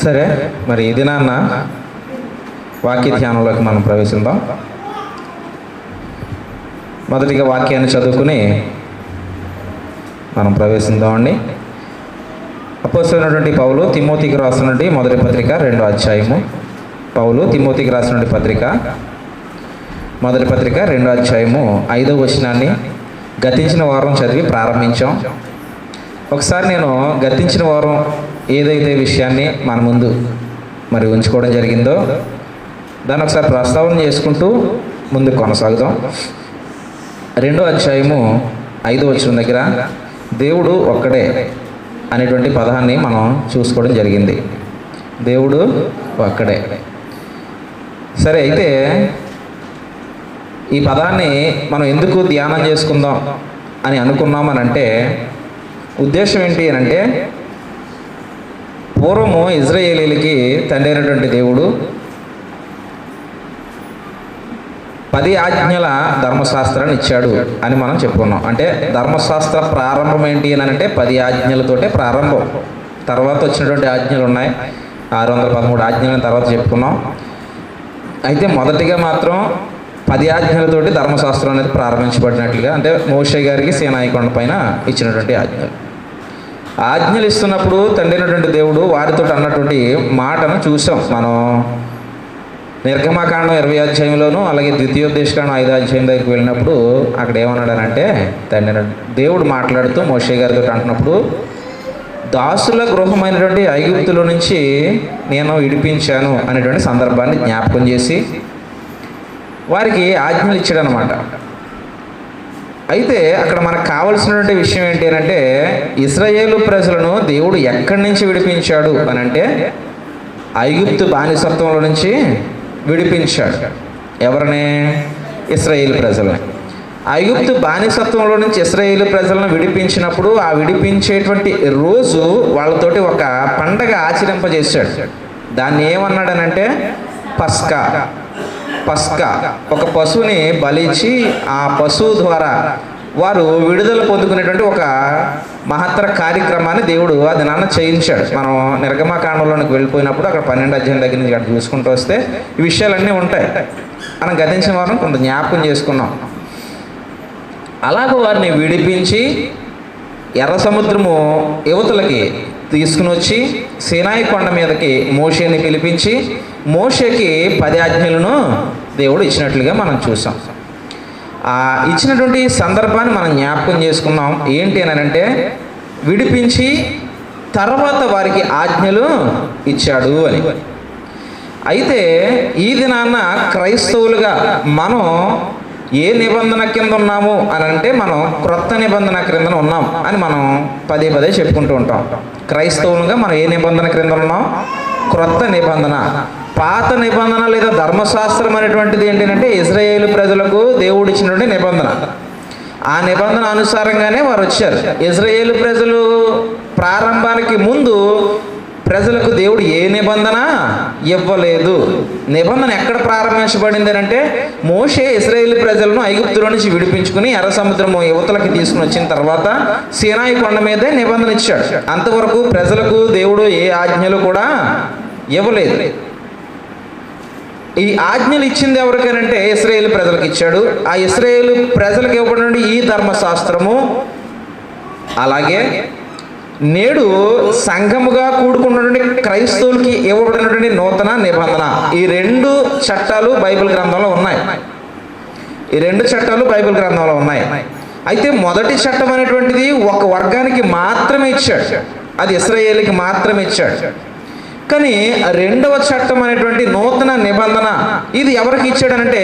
సరే, మరి ఈ దినాన్న వాక్య ధ్యానంలోకి మనం ప్రవేశిద్దాం. మొదటిగా వాక్యాన్ని చదువుకుని మనం ప్రవేశిద్దామండి. అపోస్తలుడైనటువంటి పౌలు తిమోతికి రాసినటువంటి మొదటి పత్రిక 2వ అధ్యాయము. పౌలు తిమోతికి రాసినటువంటి పత్రిక మొదటి పత్రిక 2వ అధ్యాయము 5వ వచనాన్ని గతించిన వారం చదివి ప్రారంభించాం. ఒకసారి నేను గతించిన వారం ఏదైతే విషయాన్ని మన ముందు మరి ఉంచుకోవడం జరిగిందో దాన్ని ఒకసారి ప్రస్తావన చేసుకుంటూ ముందుకు కొనసాగుదాం. 2వ అధ్యాయము 5వ వచనం దగ్గర దేవుడు ఒక్కడే అనేటువంటి పదాన్ని మనం చూసుకోవడం జరిగింది. దేవుడు ఒక్కడే. సరే, అయితే ఈ పదాన్ని మనం ఎందుకు ధ్యానం చేసుకుందాం అని అనుకున్నామనంటే ఉద్దేశం ఏంటి అని అంటే, పూర్వము ఇజ్రాయేలీలకి తండ్రి అయినటువంటి దేవుడు 10 ఆజ్ఞల ధర్మశాస్త్రాన్ని ఇచ్చాడు అని మనం చెప్పుకున్నాం. అంటే ధర్మశాస్త్ర ప్రారంభం ఏంటి అని అంటే 10 ఆజ్ఞలతోటే ప్రారంభం. తర్వాత వచ్చినటువంటి ఆజ్ఞలు ఉన్నాయి, 613 ఆజ్ఞలను తర్వాత చెప్పుకున్నాం. అయితే మొదటిగా మాత్రం 10 ఆజ్ఞలతోటి ధర్మశాస్త్రం అనేది ప్రారంభించబడినట్లుగా, అంటే మోషే గారికి సీనాయి కొండ పైన ఇచ్చినటువంటి ఆజ్ఞలు ఇస్తున్నప్పుడు తండ్రి అయినటువంటి దేవుడు వారితో అన్నటువంటి మాటను చూసాం మనం. నిర్గమకాండం 20వ అధ్యాయంలోను, అలాగే ద్వితీయోపదేశకాండం 5వ అధ్యాయం దగ్గరికి వెళ్ళినప్పుడు అక్కడ ఏమన్నాడనంటే, తండ్రి దేవుడు మాట్లాడుతూ మోషే గారితో అంటున్నప్పుడు, దాసుల గృహమైనటువంటి ఐగుప్తులో నుంచి నేను విడిపించాను అనేటువంటి సందర్భాన్ని జ్ఞాపకం చేసి వారికి ఆజ్ఞలు ఇచ్చాడనమాట. అయితే అక్కడ మనకు కావలసినటువంటి విషయం ఏంటి అని అంటే, ఇశ్రాయేలు ప్రజలను దేవుడు ఎక్కడి నుంచి విడిపించాడు అని అంటే ఐగుప్తు బానిసత్వంలో నుంచి విడిపించాడు. ఎవరిని? ఇశ్రాయేలు ప్రజలని. ఐగుప్తు బానిసత్వంలో నుంచి ఇశ్రాయేలు ప్రజలను విడిపించినప్పుడు ఆ విడిపించేటువంటి రోజు వాళ్ళతోటి ఒక పండగ ఆచరింపజేశాడు. దాన్ని ఏమన్నాడనంటే పస్కా. ఒక పశువుని బలిచ్చి ఆ పశువు ద్వారా వారు విడుదల పొందుకునేటువంటి ఒక మహత్తర కార్యక్రమాన్ని దేవుడు అది చేయించాడు. మనం నిర్గమకాండంలోనికి వెళ్ళిపోయినప్పుడు అక్కడ 12వ అధ్యాయం దగ్గర నుంచి అక్కడ చూసుకుంటూ వస్తే ఈ విషయాలన్నీ ఉంటాయి. మనం గతించిన వారం కొంత జ్ఞాపకం చేసుకున్నాం. అలాగ వారిని విడిపించి ఎర్ర సముద్రము యువతలకి తీసుకుని వచ్చి సీనాయి కొండ మీదకి మోషేని పిలిపించి మోషేకి 10 ఆజ్ఞలను దేవుడు ఇచ్చినట్లుగా మనం చూసాం. ఇచ్చినటువంటి సందర్భాన్ని మనం జ్ఞాపకం చేసుకున్నాం. ఏంటి అని అంటే, విడిపించి తర్వాత వారికి ఆజ్ఞలు ఇచ్చాడు అని. అయితే ఈ దినాన్న క్రైస్తవులుగా మనం ఏ నిబంధన కింద ఉన్నాము అని అంటే, మనం క్రొత్త నిబంధన క్రింద ఉన్నాం అని మనం పదే చెప్పుకుంటూ ఉంటాం. క్రైస్తవులుగా మనం ఏ నిబంధన క్రింద ఉన్నాం? క్రొత్త నిబంధన. పాత నిబంధన లేదా ధర్మశాస్త్రం అనేటువంటిది ఏంటంటే ఇశ్రాయేలు ప్రజలకు దేవుడు ఇచ్చినటువంటి నిబంధన. ఆ నిబంధన అనుసారంగానే వారు వచ్చారు. ఇశ్రాయేలు ప్రజలు ప్రారంభానికి ముందు ప్రజలకు దేవుడు ఏ నిబంధన ఇవ్వలేదు. నిబంధన ఎక్కడ ప్రారంభించబడింది అంటే, మోషే ఇశ్రాయేలు ప్రజలను ఐగుప్తులో నుంచి విడిపించుకుని ఎర్ర సముద్రము యువతలకి తీసుకుని వచ్చిన తర్వాత సీనాయి కొండ మీదే నిబంధన ఇచ్చాడు. అంతవరకు ప్రజలకు దేవుడు ఏ ఆజ్ఞలు కూడా ఇవ్వలేదు. ఈ ఆజ్ఞలు ఇచ్చింది ఎవరికనంటే ఇశ్రాయేలు ప్రజలకు ఇచ్చాడు. ఆ ఇశ్రాయేలు ప్రజలకు ఇవ్వబడిన ఈ ధర్మశాస్త్రము, అలాగే నేడు సంఘముగా కూడుకున్నటువంటి క్రైస్తవులకి ఇవ్వబడినటువంటి నూతన నిబంధన, ఈ 2 చట్టాలు బైబిల్ గ్రంథంలో ఉన్నాయి. అయితే మొదటి చట్టం అనేటువంటిది ఒక వర్గానికి మాత్రమే ఇచ్చాడు, అది ఇశ్రాయేలుకి మాత్రమే ఇచ్చాడు. కానీ 2వ చట్టం అనేటువంటి నూతన నిబంధన ఇది ఎవరికి ఇచ్చాడనంటే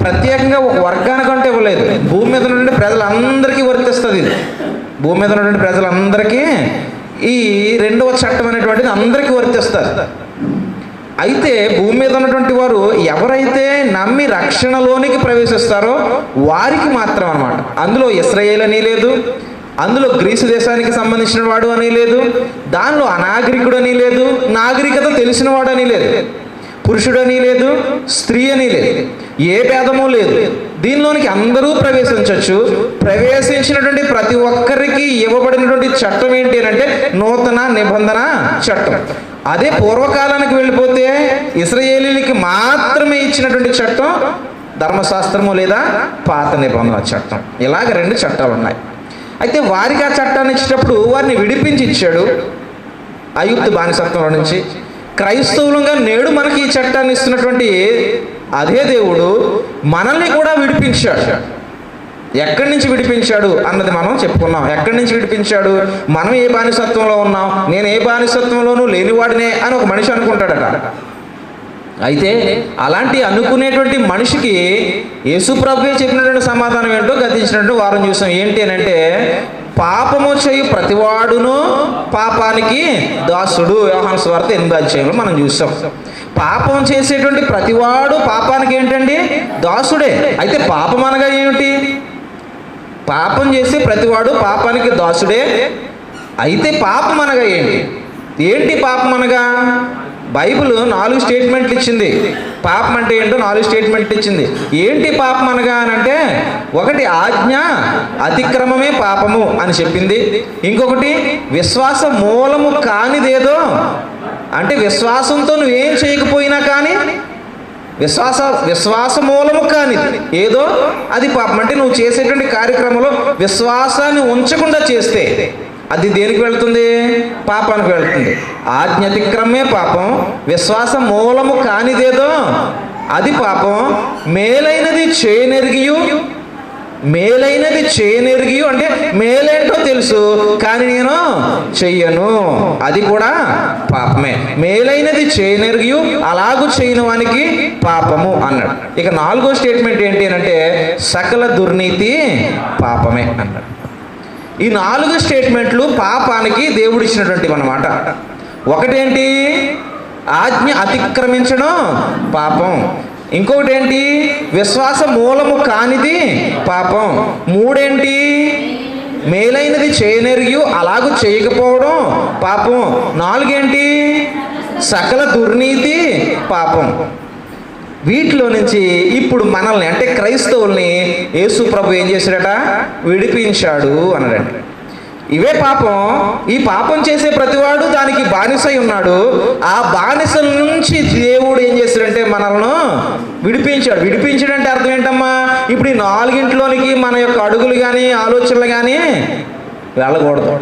ప్రత్యేకంగా ఒక వర్గానికంటే ఇవ్వలేదు. భూమి మీద నుండి ప్రజలందరికీ వర్తిస్తుంది. ఇది భూమి మీద ఉన్నటువంటి ప్రజలందరికీ ఈ 2వ చట్టం అనేటువంటిది అందరికీ వర్తిస్తారు. అయితే భూమి మీద ఉన్నటువంటి వారు ఎవరైతే నమ్మి రక్షణలోనికి ప్రవేశిస్తారో వారికి మాత్రం అన్నమాట. అందులో ఇశ్రాయేల్ అని లేదు, అందులో గ్రీసు దేశానికి సంబంధించిన వాడు అని లేదు, దానిలో అనాగరికుడు అని లేదు, నాగరికత తెలిసిన వాడు అని లేదు, పురుషుడని లేదు, స్త్రీ అని లేదు, ఏ భేదము లేదు. దీనిలోనికి అందరూ ప్రవేశించవచ్చు. ప్రవేశించినటువంటి ప్రతి ఒక్కరికి ఇవ్వబడినటువంటి చట్టం ఏంటి అంటే నూతన నిబంధన చట్టం. అదే పూర్వకాలానికి వెళ్ళిపోతే ఇశ్రాయేలీలకి మాత్రమే ఇచ్చినటువంటి చట్టం ధర్మశాస్త్రము లేదా పాత నిబంధన చట్టం. ఇలాగ 2 చట్టాలు ఉన్నాయి. అయితే వారికి ఆ చట్టాన్ని ఇచ్చేటప్పుడు వారిని విడిపించి ఇచ్చాడు ఐగుప్తు బానిసత్వంలో నుంచి. క్రైస్తవులుగా నేడు మనకి ఈ చట్టాన్ని ఇస్తున్నటువంటి అదే దేవుడు మనల్ని కూడా విడిపించాడు. ఎక్కడి నుంచి విడిపించాడు అన్నది మనం చెప్పుకున్నాం. ఎక్కడి నుంచి విడిపించాడు? మనం ఏ బానిసత్వంలో ఉన్నాం, నేను ఏ బానిసత్వంలోనూ లేనివాడినే అని ఒక మనిషి అనుకుంటాడట. అయితే అలాంటి అనుకునేటువంటి మనిషికి యేసుప్రభువే చెప్పినటువంటి సమాధానం ఏంటో గతించినట్టు వారం చూసాం. ఏంటి అని అంటే, పాపము చేయు ప్రతివాడును పాపానికి దాసుడు. యోహాను సువార్త 8వ అధ్యాయంలో మనం చూసాం. పాపం చేసేటువంటి ప్రతివాడు పాపానికి ఏంటండి? దాసుడే. అయితే పాపం అనగా ఏమిటి? పాపం చేసే ప్రతివాడు పాపానికి దాసుడే. అయితే పాపం అనగా ఏంటి? ఏంటి పాపం అనగా? బైబిల్ 4 స్టేట్మెంట్లు ఇచ్చింది. పాపం అంటే ఏంటో 4 స్టేట్మెంట్లు ఇచ్చింది. ఏంటి పాపం అనగా అని అంటే, ఒకటి ఆజ్ఞ అతిక్రమమే పాపము అని చెప్పింది. ఇంకొకటి విశ్వాస మూలము కానిదేదో, అంటే విశ్వాసంతో నువ్వేం చేయకపోయినా కానీ విశ్వాస మూలము కానిది ఏదో అది పాపం. అంటే నువ్వు చేసేటువంటి కార్యక్రమంలో విశ్వాసాన్ని ఉంచకుండా చేస్తే అది దేనికి వెళుతుంది? పాపానికి వెళుతుంది. ఆజ్ఞాతిక్రమే పాపం, విశ్వాస మూలము కానిదేదో అది పాపం, మేలైనది చేయనెరిగియు అంటే మేలేంటో తెలుసు కానీ నేను చెయ్యను, అది కూడా పాపమే. మేలైనది చేయనెరిగియు అలాగూ చేయని వానికి పాపము అన్నాడు. ఇక 4వ స్టేట్మెంట్ ఏంటి అంటే, సకల దుర్నీతి పాపమే అన్నాడు. ఈ 4 స్టేట్మెంట్లు పాపానికి దేవుడు ఇచ్చినటువంటివి అన్నమాట. ఒకటేంటి? ఆజ్ఞ అతిక్రమించడం పాపం. ఇంకొకటి ఏంటి? విశ్వాస మూలము కానిది పాపం. 3 ఏంటి? మేలైనది చేయనెరిగి అలాగూ చేయకపోవడం పాపం. 4 ఏంటి? సకల దుర్నీతి పాపం. వీటిలో నుంచి ఇప్పుడు మనల్ని అంటే క్రైస్తవుల్ని యేసు ప్రభు ఏం చేశాడట? విడిపించాడు అన్నాడండి. ఇవే పాపం. ఈ పాపం చేసే ప్రతివాడు దానికి బానిసై ఉన్నాడు. ఆ బానిసల నుంచి దేవుడు ఏం చేశాడంటే మనల్ని విడిపించాడు. విడిపించాడంటే అర్థం ఏంటమ్మా? ఇప్పుడు ఈ 4 మన యొక్క అడుగులు కానీ ఆలోచనలు కానీ వెళ్ళకూడదు.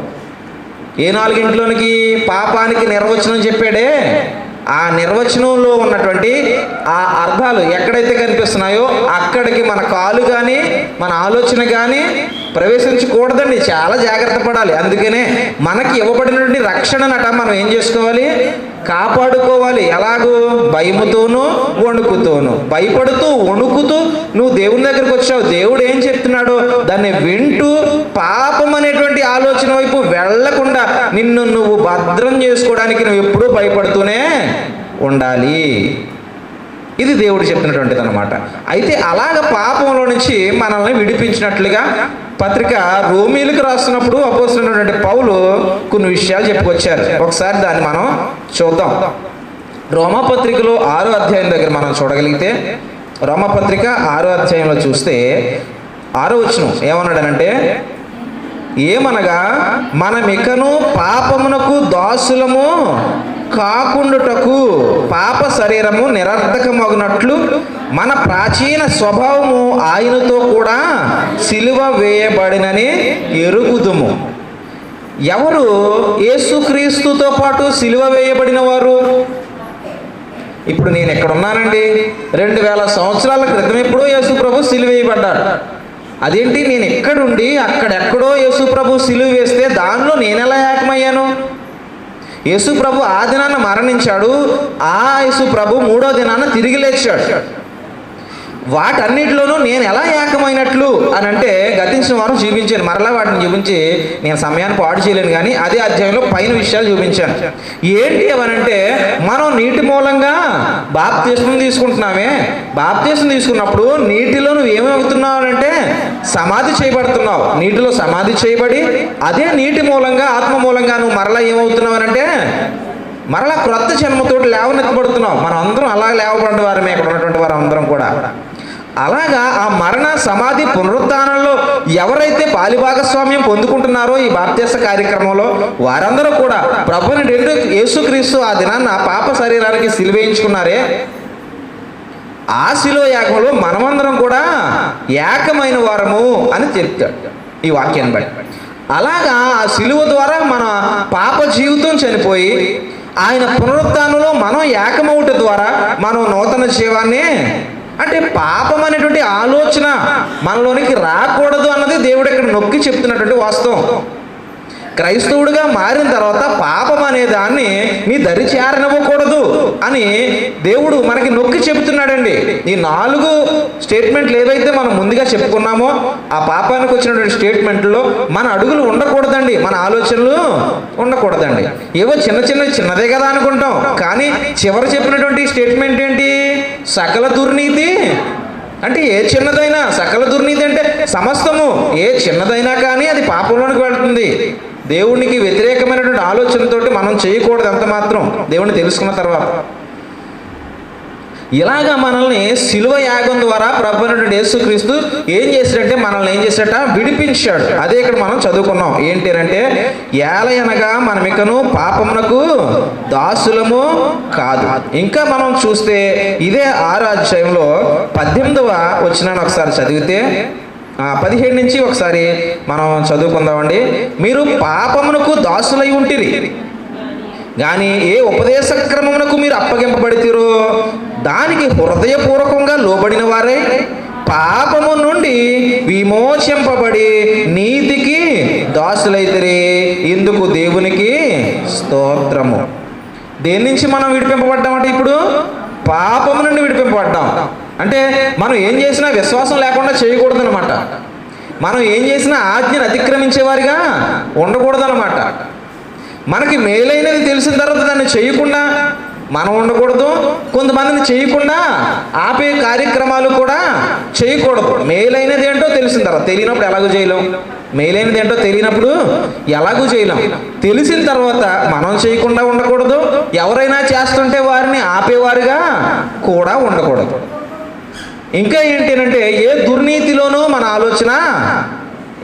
ఏ 4 పాపానికి నిర్వచనం చెప్పాడే ఆ నిర్వచనంలో ఉన్నటువంటి ఆ అర్థాలు ఎక్కడైతే కనిపిస్తున్నాయో అక్కడికి మన కాలు కానీ మన ఆలోచన కానీ ప్రవేశించకూడదండి. చాలా జాగ్రత్త పడాలి. అందుకనే మనకి ఇవ్వబడినటువంటి రక్షణనట మనం ఏం చేసుకోవాలి? కాపాడుకోవాలి. ఎలాగూ? భయముతోనూ వణుకుతోనూ. భయపడుతూ వణుకుతూ నువ్వు దేవుని దగ్గరికి వచ్చావు. దేవుడు ఏం చెప్తున్నాడో దాన్ని వింటూ పాపం అనేటువంటి ఆలోచన వైపు వెళ్లకుండా నిన్ను నువ్వు భద్రం చేసుకోవడానికి నువ్వు ఎప్పుడూ భయపడుతూనే ఉండాలి. ఇది దేవుడు చెప్తున్నటువంటిది అన్నమాట. అయితే అలాగ పాపంలో నుంచి మనల్ని విడిపించినట్లుగా పత్రిక రోమీలకు రాస్తున్నప్పుడు అపోస్తలుడైనటువంటి పౌలు కొన్ని విషయాలు చెప్పుకొచ్చారు. ఒకసారి దాన్ని మనం చూద్దాం. రోమాపత్రికలో 6వ అధ్యాయం దగ్గర మనం చూడగలిగితే, రోమాపత్రిక 6వ అధ్యాయంలో చూస్తే 6వ వచనం ఏమన్నాడనంటే, ఏమనగా మనమికను పాపమునకు దాసులము కాకుండుటకు పాప శరీరము నిరర్ధకమగునట్లు మన ప్రాచీన స్వభావము ఆయనతో కూడా సిలువ వేయబడినని ఎరుగుదుము. ఎవరు యేసుక్రీస్తుతో పాటు సిలువ వేయబడిన వారు? ఇప్పుడు నేను ఎక్కడున్నానండి? 2000 సంవత్సరాల క్రితం ఎప్పుడో యేసు ప్రభు సిలువ వేయబడ్డాడు. అదేంటి నేను ఎక్కడుండి అక్కడెక్కడో యేసు ప్రభు సిలువ వేస్తే దానిలో నేనెలా ఏకమయ్యాను? యేసు ప్రభు ఆ దినాన మరణించాడు. ఆ యేసు ప్రభు 3వ దినాన తిరిగి లేచాడు. వాటన్నిటిలోనూ నేను ఎలా ఏకమైనట్లు అని అంటే గతించిన వారం చూపించాను. మరలా వాటిని చూపించి నేను సమయాన్ని పాడు చేయలేను, కానీ అదే అధ్యాయంలో పైన విషయాలు చూపించాను. ఏంటి అవనంటే, మనం నీటి మూలంగా బాప్తిస్మం తీసుకుంటున్నామే. బాప్తిస్మం తీసుకున్నప్పుడు నీటిలో నువ్వు ఏమవుతున్నావు అంటే సమాధి చేయబడుతున్నావు. నీటిలో సమాధి చేయబడి అదే నీటి మూలంగా ఆత్మ మూలంగా నువ్వు మరలా ఏమవుతున్నావు అంటే మరలా క్రొత్త జన్మతోటి లేవనెత్తబడుతున్నావు. మనం అందరం అలా లేవబడిన వారమే, ఇక్కడ ఉన్నటువంటి వారు అందరం కూడా. అలాగా ఆ మరణ సమాధి పునరుత్థానంలో ఎవరైతే పాలిభాగస్వామ్యం పొందుకుంటున్నారో ఈ బాప్తిస్మ కార్యక్రమంలో వారందరూ కూడా ప్రభుని యేసుక్రీస్తు ఆ దినాన్న పాప శరీరానికి సిలువేయించుకున్నారే, ఆ శిలువ యాగంలో మనమందరం కూడా ఏకమైన వారము అని చెప్తాడు ఈ వాక్యాన్ని బట్టి. అలాగా ఆ శిలువ ద్వారా మన పాప జీవితం చనిపోయి ఆయన పునరుత్థానంలో మనం ఏకమవుట ద్వారా మనం నూతన జీవాన్ని, అంటే పాపం అనేటువంటి ఆలోచన మనలోనికి రాకూడదు అన్నది దేవుడు ఇక్కడ నొక్కి చెప్తున్నటువంటి వాస్తవం. క్రైస్తవుడిగా మారిన తర్వాత పాపం అనే దాన్ని నీ దరి చేరనివ్వకూడదు అని దేవుడు మనకి నొక్కి చెబుతున్నాడండి. ఈ 4 స్టేట్మెంట్లు ఏవైతే మనం ముందుగా చెప్పుకున్నామో ఆ పాపానికి వచ్చినటువంటి స్టేట్మెంట్లో మన అడుగులు ఉండకూడదండి, మన ఆలోచనలు ఉండకూడదండి. ఏవో చిన్నదే కదా అనుకుంటాం, కానీ చివరి చెప్పినటువంటి స్టేట్మెంట్ ఏంటి? సకల దుర్నీతి అంటే ఏ చిన్నదైనా, సకల దుర్నీతి అంటే సమస్తము, ఏ చిన్నదైనా కానీ అది పాపంలోనికి వెళ్తుంది. దేవునికి వ్యతిరేకమైనటువంటి ఆలోచనతోటి మనం చేయకూడదు అంత మాత్రం దేవుణ్ణి తెలుసుకున్న తర్వాత. ఇలాగా మనల్ని శిలువ యాగం ద్వారా ప్రభువైనటువంటి యేసుక్రీస్తు ఏం చేశాడంటే మనల్ని ఏం చేశాడట? విడిపించాడు. అదే ఇక్కడ మనం చదువుకున్నాం. ఏంటి అంటే ఏలయనగా మనమికను పాపమునకు దాసులము కాదు. ఇంకా మనం చూస్తే ఇదే 6వ అధ్యాయంలో 18వ వచనాన్ని ఒకసారి చదివితే 17 నుంచి ఒకసారి మనం చదువుకుందామండి. మీరు పాపమునకు దాసులై ఉంటిరి కానీ ఏ ఉపదేశ క్రమమునకు మీరు అప్పగింపబడితిరో దానికి హృదయపూర్వకంగా లోబడిన వారే పాపము నుండి విమోచింపబడి నీతికి దాసులైతిరి. ఇందుకు దేవునికి స్తోత్రము. దేని నుంచి మనం విడిపింపబడ్డామంటే ఇప్పుడు పాపము నుండి విడిపింపబడ్డాం. అంటే మనం ఏం చేసినా విశ్వాసం లేకుండా చేయకూడదనమాట. మనం ఏం చేసినా ఆజ్ఞను అతిక్రమించేవారిగా ఉండకూడదనమాట. మనకి మేలైనది తెలిసిన తర్వాత దాన్ని చేయకుండా మనం ఉండకూడదు, కొంతమందిని చేయకుండా ఆపే కార్యక్రమాలు కూడా చేయకూడదు. మేలైనది ఏంటో తెలిసిన తర్వాత, తెలియనప్పుడు ఎలాగూ చేయలేం. మేలైనది ఏంటో తెలియనప్పుడు ఎలాగూ చేయలేం. తెలిసిన తర్వాత మనం చేయకుండా ఉండకూడదు, ఎవరైనా చేస్తుంటే వారిని ఆపేవారుగా కూడా ఉండకూడదు. ఇంకా ఏంటంటే ఏ దుర్నీతిలోనూ మన ఆలోచన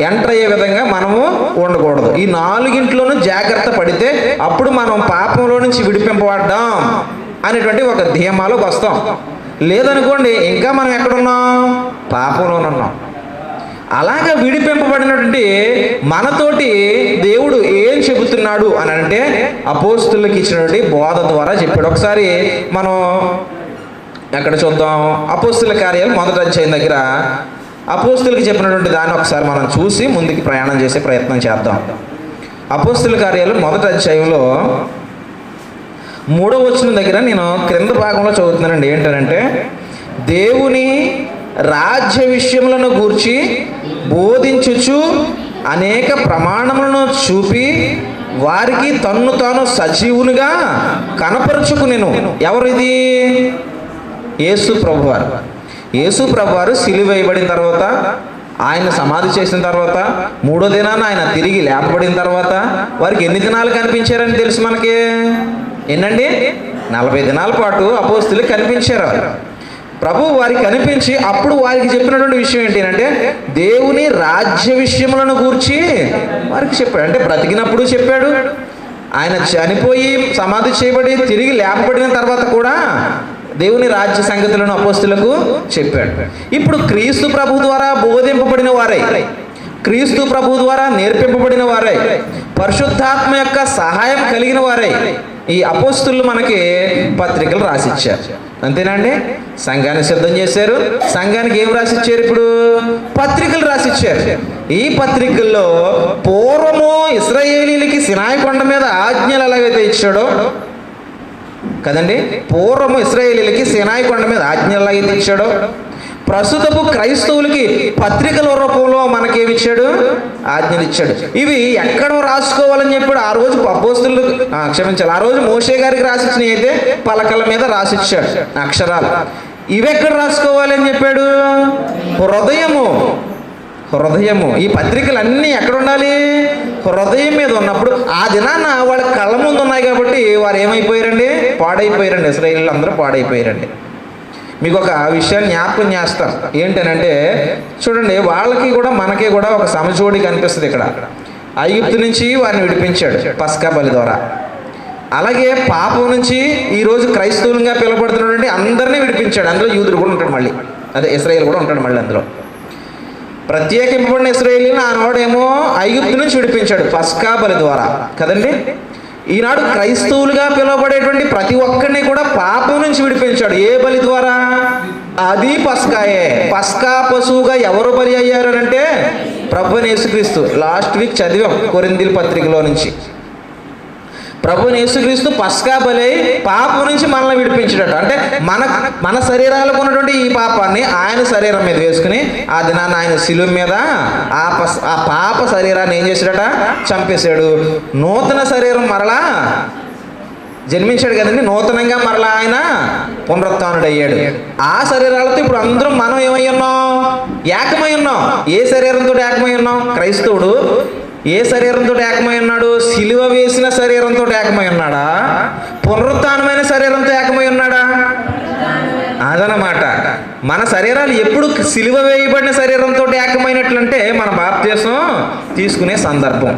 ఎంటర్ అయ్యే విధంగా మనము ఉండకూడదు. ఈ 4 జాగ్రత్త పడితే అప్పుడు మనం పాపంలో నుంచి విడిపింపబడ్డాం అనేటువంటి ఒక ధీమాలోకి వస్తాం. లేదనుకోండి ఇంకా మనం ఎక్కడున్నాం? పాపంలోనున్నాం. అలాగా విడిపింపబడినటువంటి మనతోటి దేవుడు ఏం చెబుతున్నాడు అని అంటే అపోస్తులకు ఇచ్చినటువంటి బోధ ద్వారా చెప్పాడు. ఒకసారి మనం ఎక్కడ చూద్దాం? అపోస్తుల కార్యాలు 1వ అధ్యాయం దగ్గర అపోస్తులకు చెప్పినటువంటి దాన్ని ఒకసారి మనం చూసి ముందుకు ప్రయాణం చేసే ప్రయత్నం చేద్దాం. అపోస్తుల కార్యాలు 1వ అధ్యాయంలో 3వ వచనం దగ్గర నేను క్రింద భాగంలో చదువుతున్నానండి. ఏంటంటే దేవుని రాజ్య విషయములను గూర్చి బోధించుచు అనేక ప్రమాణములను చూపి వారికి తన్ను తాను సజీవునిగా కనపరుచుకునేను. ఎవరిది? యేసు ప్రభువారు. యేసు ప్రభువారు సిలువ వేయబడిన తర్వాత, ఆయన సమాధి చేసిన తర్వాత, 3వ దినాన ఆయన తిరిగి లేపబడిన తర్వాత వారికి ఎన్ని దినాలు కనిపించారని తెలుసు మనకి? ఎన్నండి? 40 దినాల పాటు అపోస్తులు కనిపించారు. ప్రభు వారికి కనిపించి అప్పుడు వారికి చెప్పినటువంటి విషయం ఏంటి అంటే దేవుని రాజ్య విషయములను గూర్చి వారికి చెప్పాడు. అంటే బ్రతికినప్పుడు చెప్పాడు, ఆయన చనిపోయి సమాధి చేయబడి తిరిగి లేపబడిన తర్వాత కూడా దేవుని రాజ్య సంగతులను అపోస్తులకు చెప్పాడు. ఇప్పుడు క్రీస్తు ప్రభు ద్వారా బోధింపబడిన వారై, క్రీస్తు ప్రభు ద్వారా నేర్పింపబడిన వారై, పరిశుద్ధాత్మ యొక్క సహాయం కలిగిన వారై ఈ అపోస్తులు మనకి పత్రికలు రాసిచ్చారు. అంతేనండి? సంఘాన్ని సిద్ధం చేశారు. సంఘానికి ఏం రాసిచ్చారు? ఇప్పుడు పత్రికలు రాసిచ్చారు. ఈ పత్రికల్లో పూర్వము ఇశ్రాయేలీలకి సినాయి కొండ మీద ఆజ్ఞలు ఎలాగైతే ఇచ్చాడో కదండి, పూర్వము ఇశ్రాయేలీలకి సినాయి కొండ మీద ఆజ్ఞలు ఎలాగైతే ఇచ్చాడో ప్రస్తుతపు క్రైస్తవులకి పత్రికల రూపంలో మనకేమిచ్చాడు? ఆజ్ఞలు ఇచ్చాడు. ఇవి ఎక్కడ రాసుకోవాలని చెప్పాడు? ఆ రోజు అపోస్తులు క్షమించాలి, ఆ రోజు మోషే గారికి రాసిచ్చినవి అయితే పలకల మీద రాసిచ్చాడు అక్షరాలు. ఇవి ఎక్కడ రాసుకోవాలి అని చెప్పాడు? హృదయము. ఈ పత్రికలన్నీ ఎక్కడ ఉండాలి? హృదయం మీద ఉన్నప్పుడు ఆ దినాన వాళ్ళ కళ్ళ ముందు ఉన్నాయి కాబట్టి వారు ఏమైపోయారండి? పాడైపోయారండి. ఇశ్రాయేలీయులు అందరూ పాడైపోయారండి. మీకు ఒక విషయాన్ని జ్ఞాపకం చేస్తాం. ఏంటనంటే చూడండి, వాళ్ళకి కూడా మనకి కూడా ఒక సమజోడి కనిపిస్తుంది ఇక్కడ. ఐగుప్తు నుంచి వారిని విడిపించాడు పస్కా బలి ద్వారా. అలాగే పాపం నుంచి ఈరోజు క్రైస్తవులుగా పిలువబడుతున్నటువంటి అందరినీ విడిపించాడు. అందులో యూదుడు కూడా ఉంటాడు, మళ్ళీ అదే ఇశ్రాయేలు కూడా ఉంటాడు మళ్ళీ అందులో. ప్రత్యేకింపబడిన ఇశ్రాయేలీని ఆనాడేమో ఐగుప్తు నుంచి విడిపించాడు పస్కా బలి ద్వారా కదండి. ఈనాడు క్రైస్తవులుగా పిలువబడేటువంటి ప్రతి ఒక్కరిని కూడా పాపం నుంచి విడిపించాడు. ఏ బలి ద్వారా? అది పస్కాయే. పస్కా పశువుగా ఎవరు బలి అయ్యారు అంటే ప్రభువైన యేసుక్రీస్తు. లాస్ట్ వీక్ చదివాం కొరింథీయుల పత్రికలో నుంచి. ప్రభువైన యేసుక్రీస్తు పస్కా బలి పాపం నుంచి మనల్ని విడిపించాడట. అంటే మన శరీరాలకు ఉన్నటువంటి ఈ పాపాన్ని ఆయన శరీరం మీద వేసుకుని ఆ దినాన్ని ఆయన శిలువ మీద ఆ పాప శరీరాన్ని ఏం చేశాడట? చంపేశాడు. నూతన శరీరం మరలా జన్మించాడు కదండి. నూతనంగా మరలా ఆయన పునరుత్థానుడయ్యాడు. ఆ శరీరాలతో ఇప్పుడు అందరం మనం ఏమై ఉన్నాం? ఏకమై ఉన్నాం. ఏ శరీరంతో ఏకమై ఉన్నాం? క్రైస్తవుడు ఏ శరీరంతో ఏకమై ఉన్నాడు? సిలువ వేసిన శరీరంతో ఏకమై ఉన్నాడా? పునరుత్థానమైన శరీరంతో ఏకమై ఉన్నాడా? అదనమాట. మన శరీరాలు ఎప్పుడు సిలువ వేయబడిన శరీరంతో ఏకమైనట్లంటే మన బాప్తీసం తీసుకునే సందర్భం.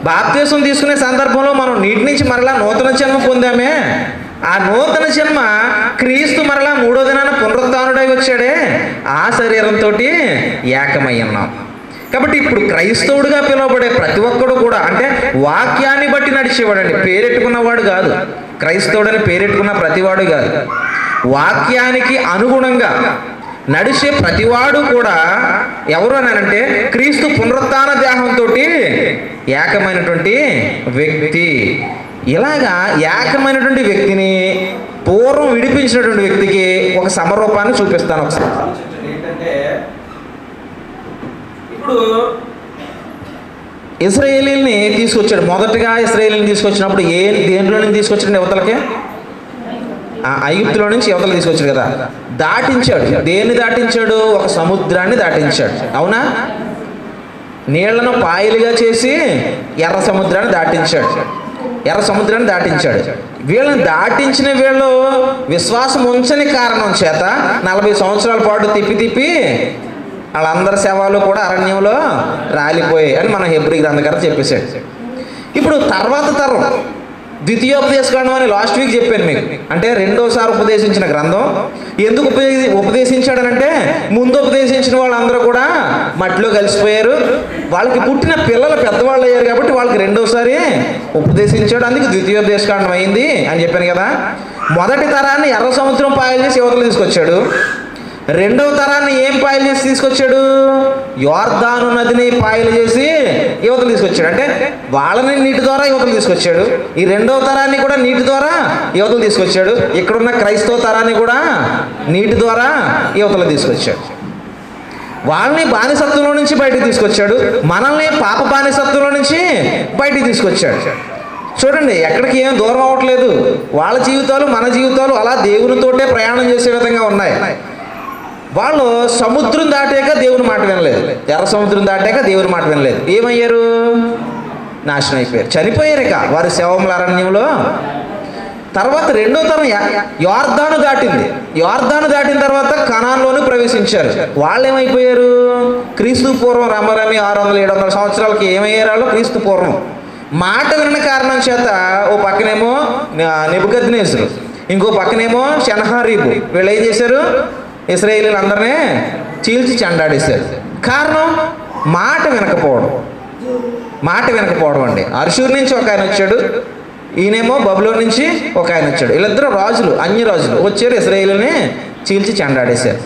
బాప్తీసం తీసుకునే సందర్భంలో మనం నీటి నుంచి మరలా నూతన జన్మ పొందామే. ఆ నూతన జన్మ క్రీస్తు మరలా 3వ దినాన పునరుత్థానుడై వచ్చాడే, ఆ శరీరంతో ఏకమై ఉన్నాం. కాబట్టి ఇప్పుడు క్రైస్తవుడిగా పిలువబడే ప్రతి ఒక్కడు కూడా అంటే వాక్యాన్ని బట్టి నడిచేవాడండి. పేరెట్టుకున్నవాడు కాదు, క్రైస్తవుడని పేరెట్టుకున్న ప్రతివాడు కాదు. వాక్యానికి అనుగుణంగా నడిచే ప్రతివాడు కూడా ఎవరు అని అంటే క్రీస్తు పునరుత్థాన దేహంతో ఏకమైనటువంటి వ్యక్తి. ఇలాగా ఏకమైనటువంటి వ్యక్తిని పూర్వం విడిపించినటువంటి వ్యక్తికి ఒక సమరూపాన్ని చూపిస్తాను ఒకసారి. ఏంటంటే ఇప్పుడు ఇశ్రాయేలీల్ని తీసుకొచ్చాడు. మొదటగా ఇశ్రాయేలీని తీసుకొచ్చినప్పుడు దేంట్లో నుంచి తీసుకొచ్చాడు? యువతలకే ఐగుప్తులో నుంచి యువతలు తీసుకొచ్చాడు కదా. దాటించాడు. దేన్ని దాటించాడు? ఒక సముద్రాన్ని దాటించాడు. అవునా? నీళ్లను పాయలుగా చేసి ఎర్ర సముద్రాన్ని దాటించాడు. వీళ్ళని దాటించిన వీళ్ళు విశ్వాసం ఉంచని కారణం చేత 40 సంవత్సరాల పాటు తిప్పి వాళ్ళందరి శవాలు కూడా అరణ్యంలో రాలిపోయాయి అని మన హెబ్రీ గ్రంథకర్త చెప్పేశాడు. ఇప్పుడు తర్వాత తరం ద్వితీయోపదేశకాండం అని లాస్ట్ వీక్ చెప్పాను మీకు. అంటే రెండోసారి ఉపదేశించిన గ్రంథం. ఎందుకు ఉపదేశించాడనంటే ముందు ఉపదేశించిన వాళ్ళందరూ కూడా మట్టిలో కలిసిపోయారు. వాళ్ళకి పుట్టిన పిల్లలు పెద్దవాళ్ళు అయ్యారు కాబట్టి వాళ్ళకి రెండోసారి ఉపదేశించాడు. అందుకు ద్వితీయోపదేశకాండం అయింది అని చెప్పాను కదా. మొదటి తరాన్ని ఎర్ర సముద్రం పాయలు చేసి యువతలు తీసుకొచ్చాడు. రెండవ తరాన్ని ఏం పాయలు చేసి తీసుకొచ్చాడు? యోర్దాను నదిని పాయలు చేసి యువతలు తీసుకొచ్చాడు. అంటే వాళ్ళని నీటి ద్వారా యువతలు తీసుకొచ్చాడు. ఈ రెండవ తరాన్ని కూడా నీటి ద్వారా యువతలు తీసుకొచ్చాడు. ఇక్కడున్న క్రైస్తవ తరాన్ని కూడా నీటి ద్వారా యువతలు తీసుకొచ్చాడు. వాళ్ళని బానిసత్వంలో నుంచి బయటికి తీసుకొచ్చాడు. మనల్ని పాప బానిసత్వంలో నుంచి బయటికి తీసుకొచ్చాడు. చూడండి, ఎక్కడికి ఏం దూరం అవ్వట్లేదు. వాళ్ళ జీవితాలు మన జీవితాలు అలా దేవునితోటే ప్రయాణం చేసే విధంగా ఉన్నాయి. వాళ్ళు సముద్రం దాటాక దేవుని మాట వినలేదు. ఎర్ర సముద్రం దాటాక దేవుని మాట వినలేదు. ఏమయ్యారు? నాశనం అయిపోయారు, చనిపోయారు. ఇక వారి శవముల అరణ్యంలో. తర్వాత రెండో తరం యోర్దాను దాటింది. యోర్దాను దాటిన తర్వాత కనాన్లోనే ప్రవేశించారు. వాళ్ళు ఏమైపోయారు? క్రీస్తు పూర్వం రమరమి 600-700 సంవత్సరాలకి ఏమయ్యారు వాళ్ళు? క్రీస్తు పూర్వం మాట విన్న కారణం చేత ఓ పక్కనేమో నెబుకద్నెజరు, ఇంకో పక్కనేమో సెనహరీబు. వీళ్ళు ఏం చేశారు? ఇశ్రాయేలీలందరినీ చీల్చి చెండాడేశారు. కారణం మాట వినకపోవడం అండి. అర్షూర్ నుంచి ఒక ఆయన వచ్చాడు, ఈయనేమో బబులోన్ నుంచి ఒక ఆయన వచ్చాడు. వీళ్ళిద్దరూ రాజులు, అన్య రాజులు వచ్చారు, ఇశ్రాయేలుని చీల్చి చెండాడేశారు.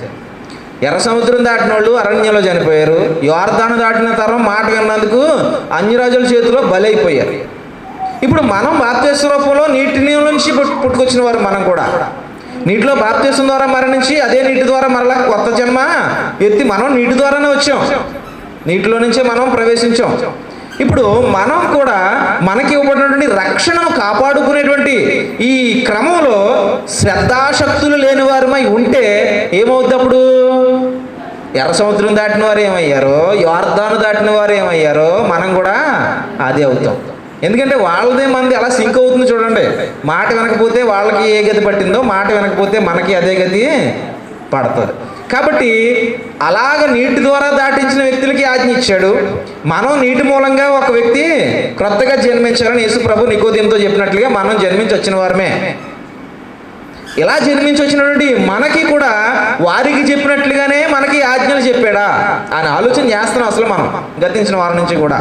ఎర్ర సముద్రం దాటిన వాళ్ళు అరణ్యంలో చనిపోయారు. యోర్దాను దాటిన తరం మాట విన్నందుకు అన్యరాజుల చేతిలో బలైపోయారు. ఇప్పుడు మనం బాప్తిస్మ రూపంలో నీటి నుంచి పుట్టుకొచ్చిన వారు. మనం కూడా నీటిలో బాప్తిస్మ ద్వారా మరణించి అదే నీటి ద్వారా మరలా కొత్త జన్మ ఎత్తి మనం నీటి ద్వారానే వచ్చాం. నీటిలో నుంచే మనం ప్రవేశించాం. ఇప్పుడు మనం కూడా మనకి ఇవ్వబడినటువంటి రక్షణను కాపాడుకునేటువంటి ఈ క్రమంలో శ్రద్ధాశక్తులు లేని వారమై ఉంటే ఏమవుద్ది? అప్పుడు ఎర్ర సముద్రం దాటిన వారు ఏమయ్యారో, యోర్దాను దాటిన వారు ఏమయ్యారో మనం కూడా అదే అవుతాం. ఎందుకంటే వాళ్ళదే మంది అలా సింక్ అవుతుంది. చూడండి, మాట వినకపోతే వాళ్ళకి ఏ గతి పట్టిందో మాట వినకపోతే మనకి అదే గతి పడుతుంది. కాబట్టి అలాగ నీటి ద్వారా దాటించిన వ్యక్తులకి ఆజ్ఞ ఇచ్చాడు. మనం నీటి మూలంగా ఒక వ్యక్తి క్రొత్తగా జన్మించాలని యేసు ప్రభు నికోదేముతో చెప్పినట్లుగా మనం జన్మించి వచ్చిన వారమే. ఇలా జన్మించి వచ్చినటువంటి మనకి కూడా వారికి చెప్పినట్లుగానే మనకి ఆజ్ఞలు చెప్పాడా అని ఆలోచన చేస్తున్నాం అసలు మనం గతించిన వారి నుంచి కూడా.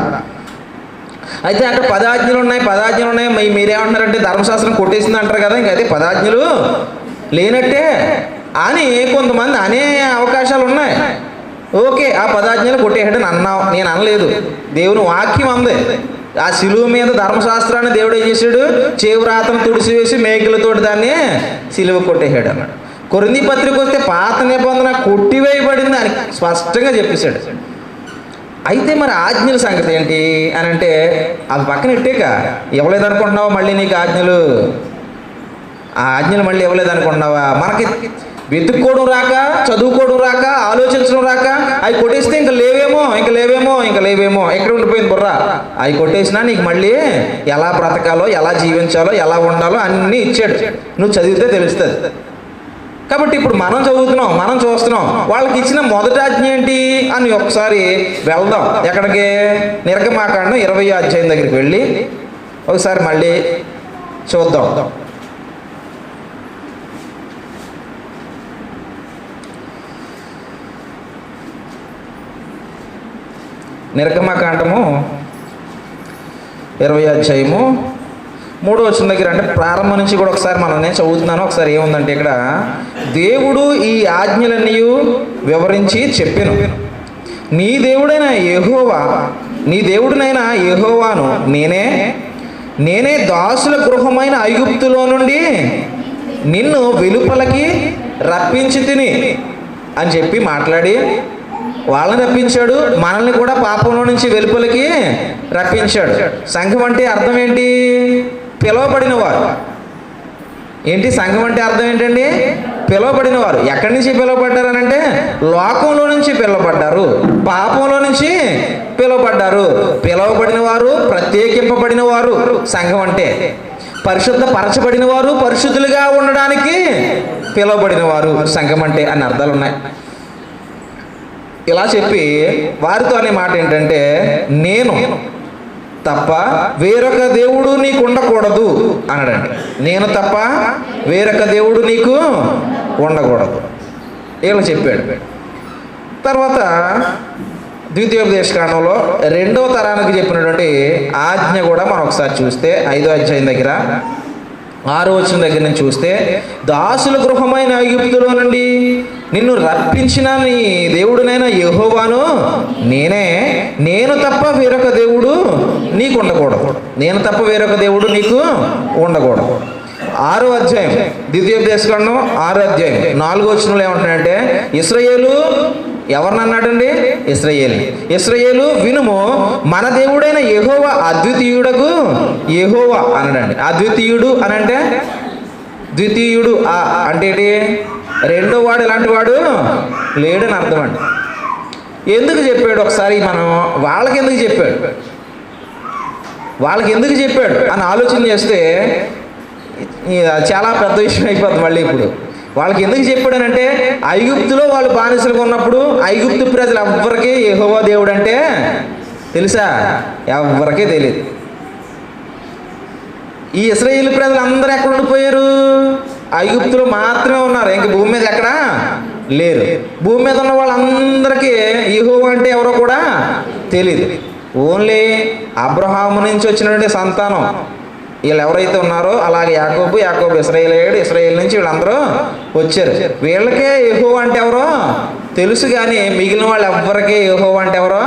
అయితే అక్కడ 10 ఆజ్ఞలు ఉన్నాయి. మీరేమంటున్నారంటే ధర్మశాస్త్రం కొట్టేసింది అంటారు కదా, ఇంకైతే 10 ఆజ్ఞలు లేనట్టే అని కొంతమంది అనే అవకాశాలు ఉన్నాయి. ఓకే, ఆ 10 ఆజ్ఞలు కొట్టేయడం అన్నావు, నేను అనలేదు. దేవుని వాక్యం అంది. ఆ సిలువ మీద ధర్మశాస్త్రాన్ని దేవుడు ఏం చేశాడు? చేవ్రాతను తుడిసివేసి మేకులతోటి దాన్ని సిలువ కొట్టేసాడు అన్నాడు. కొరింథీ పత్రిక వస్తే పాత నిబంధన కొట్టివేయబడింది అని స్పష్టంగా చెప్పేశాడు. అయితే మరి ఆజ్ఞల సంగతి ఏంటి అని అంటే, అది పక్కన ఇట్టేక ఇవ్వలేదు అనుకుంటున్నావా? మళ్ళీ నీకు ఆజ్ఞలు, ఆ ఆజ్ఞలు మళ్ళీ ఇవ్వలేదు అనుకుంటున్నావా? మనకి వెతుక్కోవడం రాక, చదువుకోవడం రాక, ఆలోచించడం రాక అవి కొట్టేస్తే ఇంకా లేవేమో ఎక్కడ ఉండిపోయింది బుర్ర. అవి కొట్టేసినా నీకు మళ్ళీ ఎలా బ్రతకాలో, ఎలా జీవించాలో, ఎలా ఉండాలో అన్నీ ఇచ్చాడు. నువ్వు చదివితే తెలుస్తుంది. కాబట్టి ఇప్పుడు మనం చదువుతున్నాం, మనం చూస్తున్నాం. వాళ్ళకి ఇచ్చిన మొదటి ఆజ్ఞ ఏంటి అని ఒకసారి వెళ్దాం. ఎక్కడికి? నిర్గమాకాండం 20వ అధ్యాయం దగ్గరికి వెళ్ళి ఒకసారి మళ్ళీ చూద్దాం. నిర్గమకాండము 20వ అధ్యాయము 3వ వచనం దగ్గర, అంటే ప్రారంభం నుంచి కూడా ఒకసారి నేను చదువుతున్నాను. ఒకసారి ఏముందంటే ఇక్కడ, దేవుడు ఈ ఆజ్ఞలన్నీ వివరించి చెప్పెను. నీ దేవుడినైన యెహోవాను నేనే దాసుల గృహమైన ఐగుప్తులో నుండి నిన్ను వెలుపలకి రప్పించి తిని అని చెప్పి మాట్లాడి వాళ్ళని రప్పించాడు. మనల్ని కూడా పాపంలో నుంచి వెలుపలకి రప్పించాడు. సంఘం అంటే అర్థం ఏంటి? పిలువబడిన వారు. ఏంటి సంఘం అంటే అర్థం ఏంటండి? పిలువబడిన వారు. ఎక్కడి నుంచి పిలువబడ్డారు అని అంటే, లోకంలో నుంచి పిలువబడ్డారు, పాపంలో నుంచి పిలువబడ్డారు. పిలువబడిన వారు, ప్రత్యేకింపబడిన వారు సంఘం అంటే. పరిశుద్ధపరచబడిన వారు, పరిశుద్ధులుగా ఉండడానికి పిలువబడిన వారు సంఘం అంటే అని అర్థాలు ఉన్నాయి. ఇలా చెప్పి వారితో అనే మాట ఏంటంటే, నేను తప్ప వేరొక దేవుడు నీకు ఉండకూడదు అన్నాడండి. నేను తప్ప వేరొక దేవుడు నీకు ఉండకూడదు ఇలా చెప్పాడు. తర్వాత ద్వితీయోపదేశకాండంలో 2వ తరానికి చెప్పినటువంటి ఆజ్ఞ కూడా మనం ఒకసారి చూస్తే 5వ అధ్యాయం దగ్గర 6వ వచనం దగ్గర నుంచి చూస్తే, దాసుల గృహమైన ఐగుప్తులో నుండి నిన్ను రప్పించిన నీ దేవుడునైనా యెహోవాను నేను తప్ప వేరొక దేవుడు నీకు ఉండకూడదు. నేను తప్ప వేరొక దేవుడు నీకు ఉండకూడదు. 6వ అధ్యాయం ద్వితీయోపదేశకాండం 6వ అధ్యాయం 4వ వచనంలో ఏమంటున్నాడంటే, ఇశ్రాయేలు ఎవరినన్నాడండి? ఇశ్రాయేలు వినుము, మన దేవుడైన యెహోవా అద్వితీయుడకు యెహోవా అన్నాడండి. అద్వితీయుడు అనంటే, ద్వితీయుడు అంటే ఏంటి? రెండో వాడు ఎలాంటి వాడు లేడని అర్థం అండి. ఎందుకు చెప్పాడు ఒకసారి మనం వాళ్ళకి ఎందుకు చెప్పాడు అని ఆలోచన చేస్తే చాలా పెద్ద విషయం అయిపోతుంది. మళ్ళీ ఇప్పుడు వాళ్ళకి ఎందుకు చెప్పాడనంటే, ఐగుప్తులో వాళ్ళు బానిసలుగా ఉన్నప్పుడు ఐగుప్తు ప్రజలు ఎవ్వరికీ యెహోవా దేవుడు అంటే తెలుసా? ఎవ్వరికీ తెలియదు. ఈ ఇశ్రాయేలు ప్రజలు అందరూ ఎక్కడ ఉండిపోయారు? ఐగుప్తులో మాత్రమే ఉన్నారు. ఇంక భూమి మీద ఎక్కడ లేరు. భూమి మీద ఉన్న వాళ్ళందరికీ యెహోవా అంటే ఎవరో కూడా తెలియదు. ఓన్లీ అబ్రహాము నుంచి వచ్చినటువంటి సంతానం వీళ్ళు ఎవరైతే ఉన్నారో, అలాగే యాకోబు ఇశ్రాయేల్ నుంచి వీళ్ళందరూ వచ్చారు. వీళ్ళకే యెహోవా అంటే ఎవరో తెలుసు, కానీ మిగిలిన వాళ్ళు ఎవ్వరికీ యెహోవా అంటే ఎవరో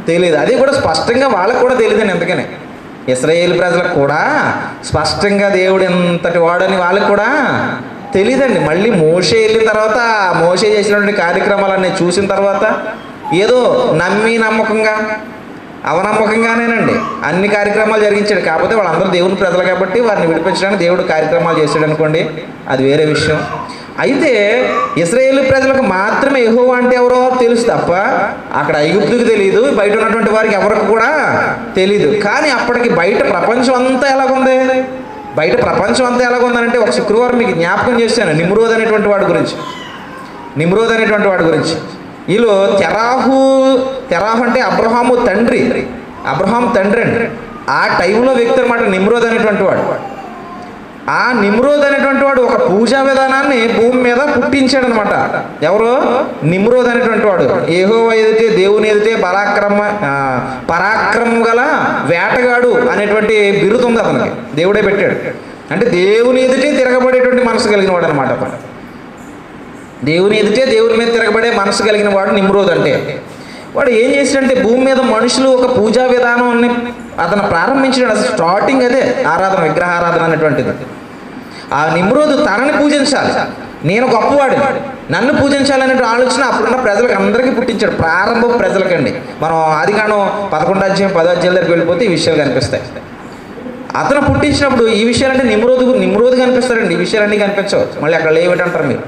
తెలియదు. అది కూడా స్పష్టంగా వాళ్ళకు కూడా తెలియదండి. ఎందుకని ఇశ్రాయేల్ ప్రజలకు కూడా స్పష్టంగా దేవుడు ఎంతటి వాడని వాళ్ళకు కూడా తెలియదండి. మళ్ళీ మోషే వెళ్ళిన తర్వాత, మోషే చేసినటువంటి కార్యక్రమాలన్నీ చూసిన తర్వాత ఏదో నమ్మకంగా అవనమ్మకంగానేనండి అన్ని కార్యక్రమాలు జరిగించాడు. కాకపోతే వాళ్ళందరూ దేవుని ప్రజలు కాబట్టి వారిని విడిపించడానికి దేవుడు కార్యక్రమాలు చేశాడు అనుకోండి, అది వేరే విషయం. అయితే ఇశ్రాయేలు ప్రజలకు మాత్రమే యెహోవా అంటే ఎవరో తెలుసు తప్ప అక్కడ ఐగుప్తుకు తెలియదు, బయట ఉన్నటువంటి వారికి ఎవరికి కూడా తెలియదు. కానీ అప్పటికి బయట ప్రపంచం అంతా ఎలాగుంది? బయట ప్రపంచం అంతా ఎలాగుందనంటే, ఒక శుక్రవారం మీకు జ్ఞాపకం చేశాను నిమ్రోద్ అనేటువంటి వాడి గురించి. నిమ్రోద్ అనేటువంటి వాడి గురించి. వీళ్ళు తెరాహు అంటే అబ్రహాము తండ్రి, అబ్రహాం తండ్రి అండి. ఆ టైంలో వ్యక్తి అనమాట నిమ్రోద్ అనేటువంటి వాడు. ఆ నిమ్రోద్ అనేటువంటి వాడు ఒక పూజా విధానాన్ని భూమి మీద పుట్టించాడనమాట. ఎవరు? నిమ్రోద్ అనేటువంటి వాడు. యెహోవా ఎదుటే, దేవుని ఎదుటే పరాక్రమం గల వేటగాడు అనేటువంటి బిరుదు ఉంది అతనికి, దేవుడే పెట్టాడు. అంటే దేవుని ఎదుటే తిరగబడేటువంటి మనసు కలిగిన వాడు అనమాట అతను. దేవుని ఎదుటే దేవుని మీద తిరగబడే మనసు కలిగిన వాడు నిమ్రోద్ అంటే. వాడు ఏం చేశాడంటే భూమి మీద మనుషులు ఒక పూజా విధానాన్ని అతను ప్రారంభించాడు. అసలు స్టార్టింగ్ అదే ఆరాధన, విగ్రహారాధన అనేటువంటిది. ఆ నిమ్రోదు తనని పూజించాలి, నేను గొప్పవాడు, నన్ను పూజించాలనే ఆలోచన అప్పుడున్న ప్రజలకు అందరికీ పుట్టించాడు. ప్రారంభ ప్రజలకండి. మనం ఆదికాండం 11వ అధ్యాయం 10వ అధ్యాయం దగ్గరికి వెళ్ళిపోతే ఈ విషయాలు కనిపిస్తాయి. అతను పుట్టించినప్పుడు ఈ విషయాలంటే నిమ్రోదు కనిపిస్తాడండి. ఈ విషయాలన్నీ కనిపించవు. మళ్ళీ అక్కడ లేవిటంటారు మీరు,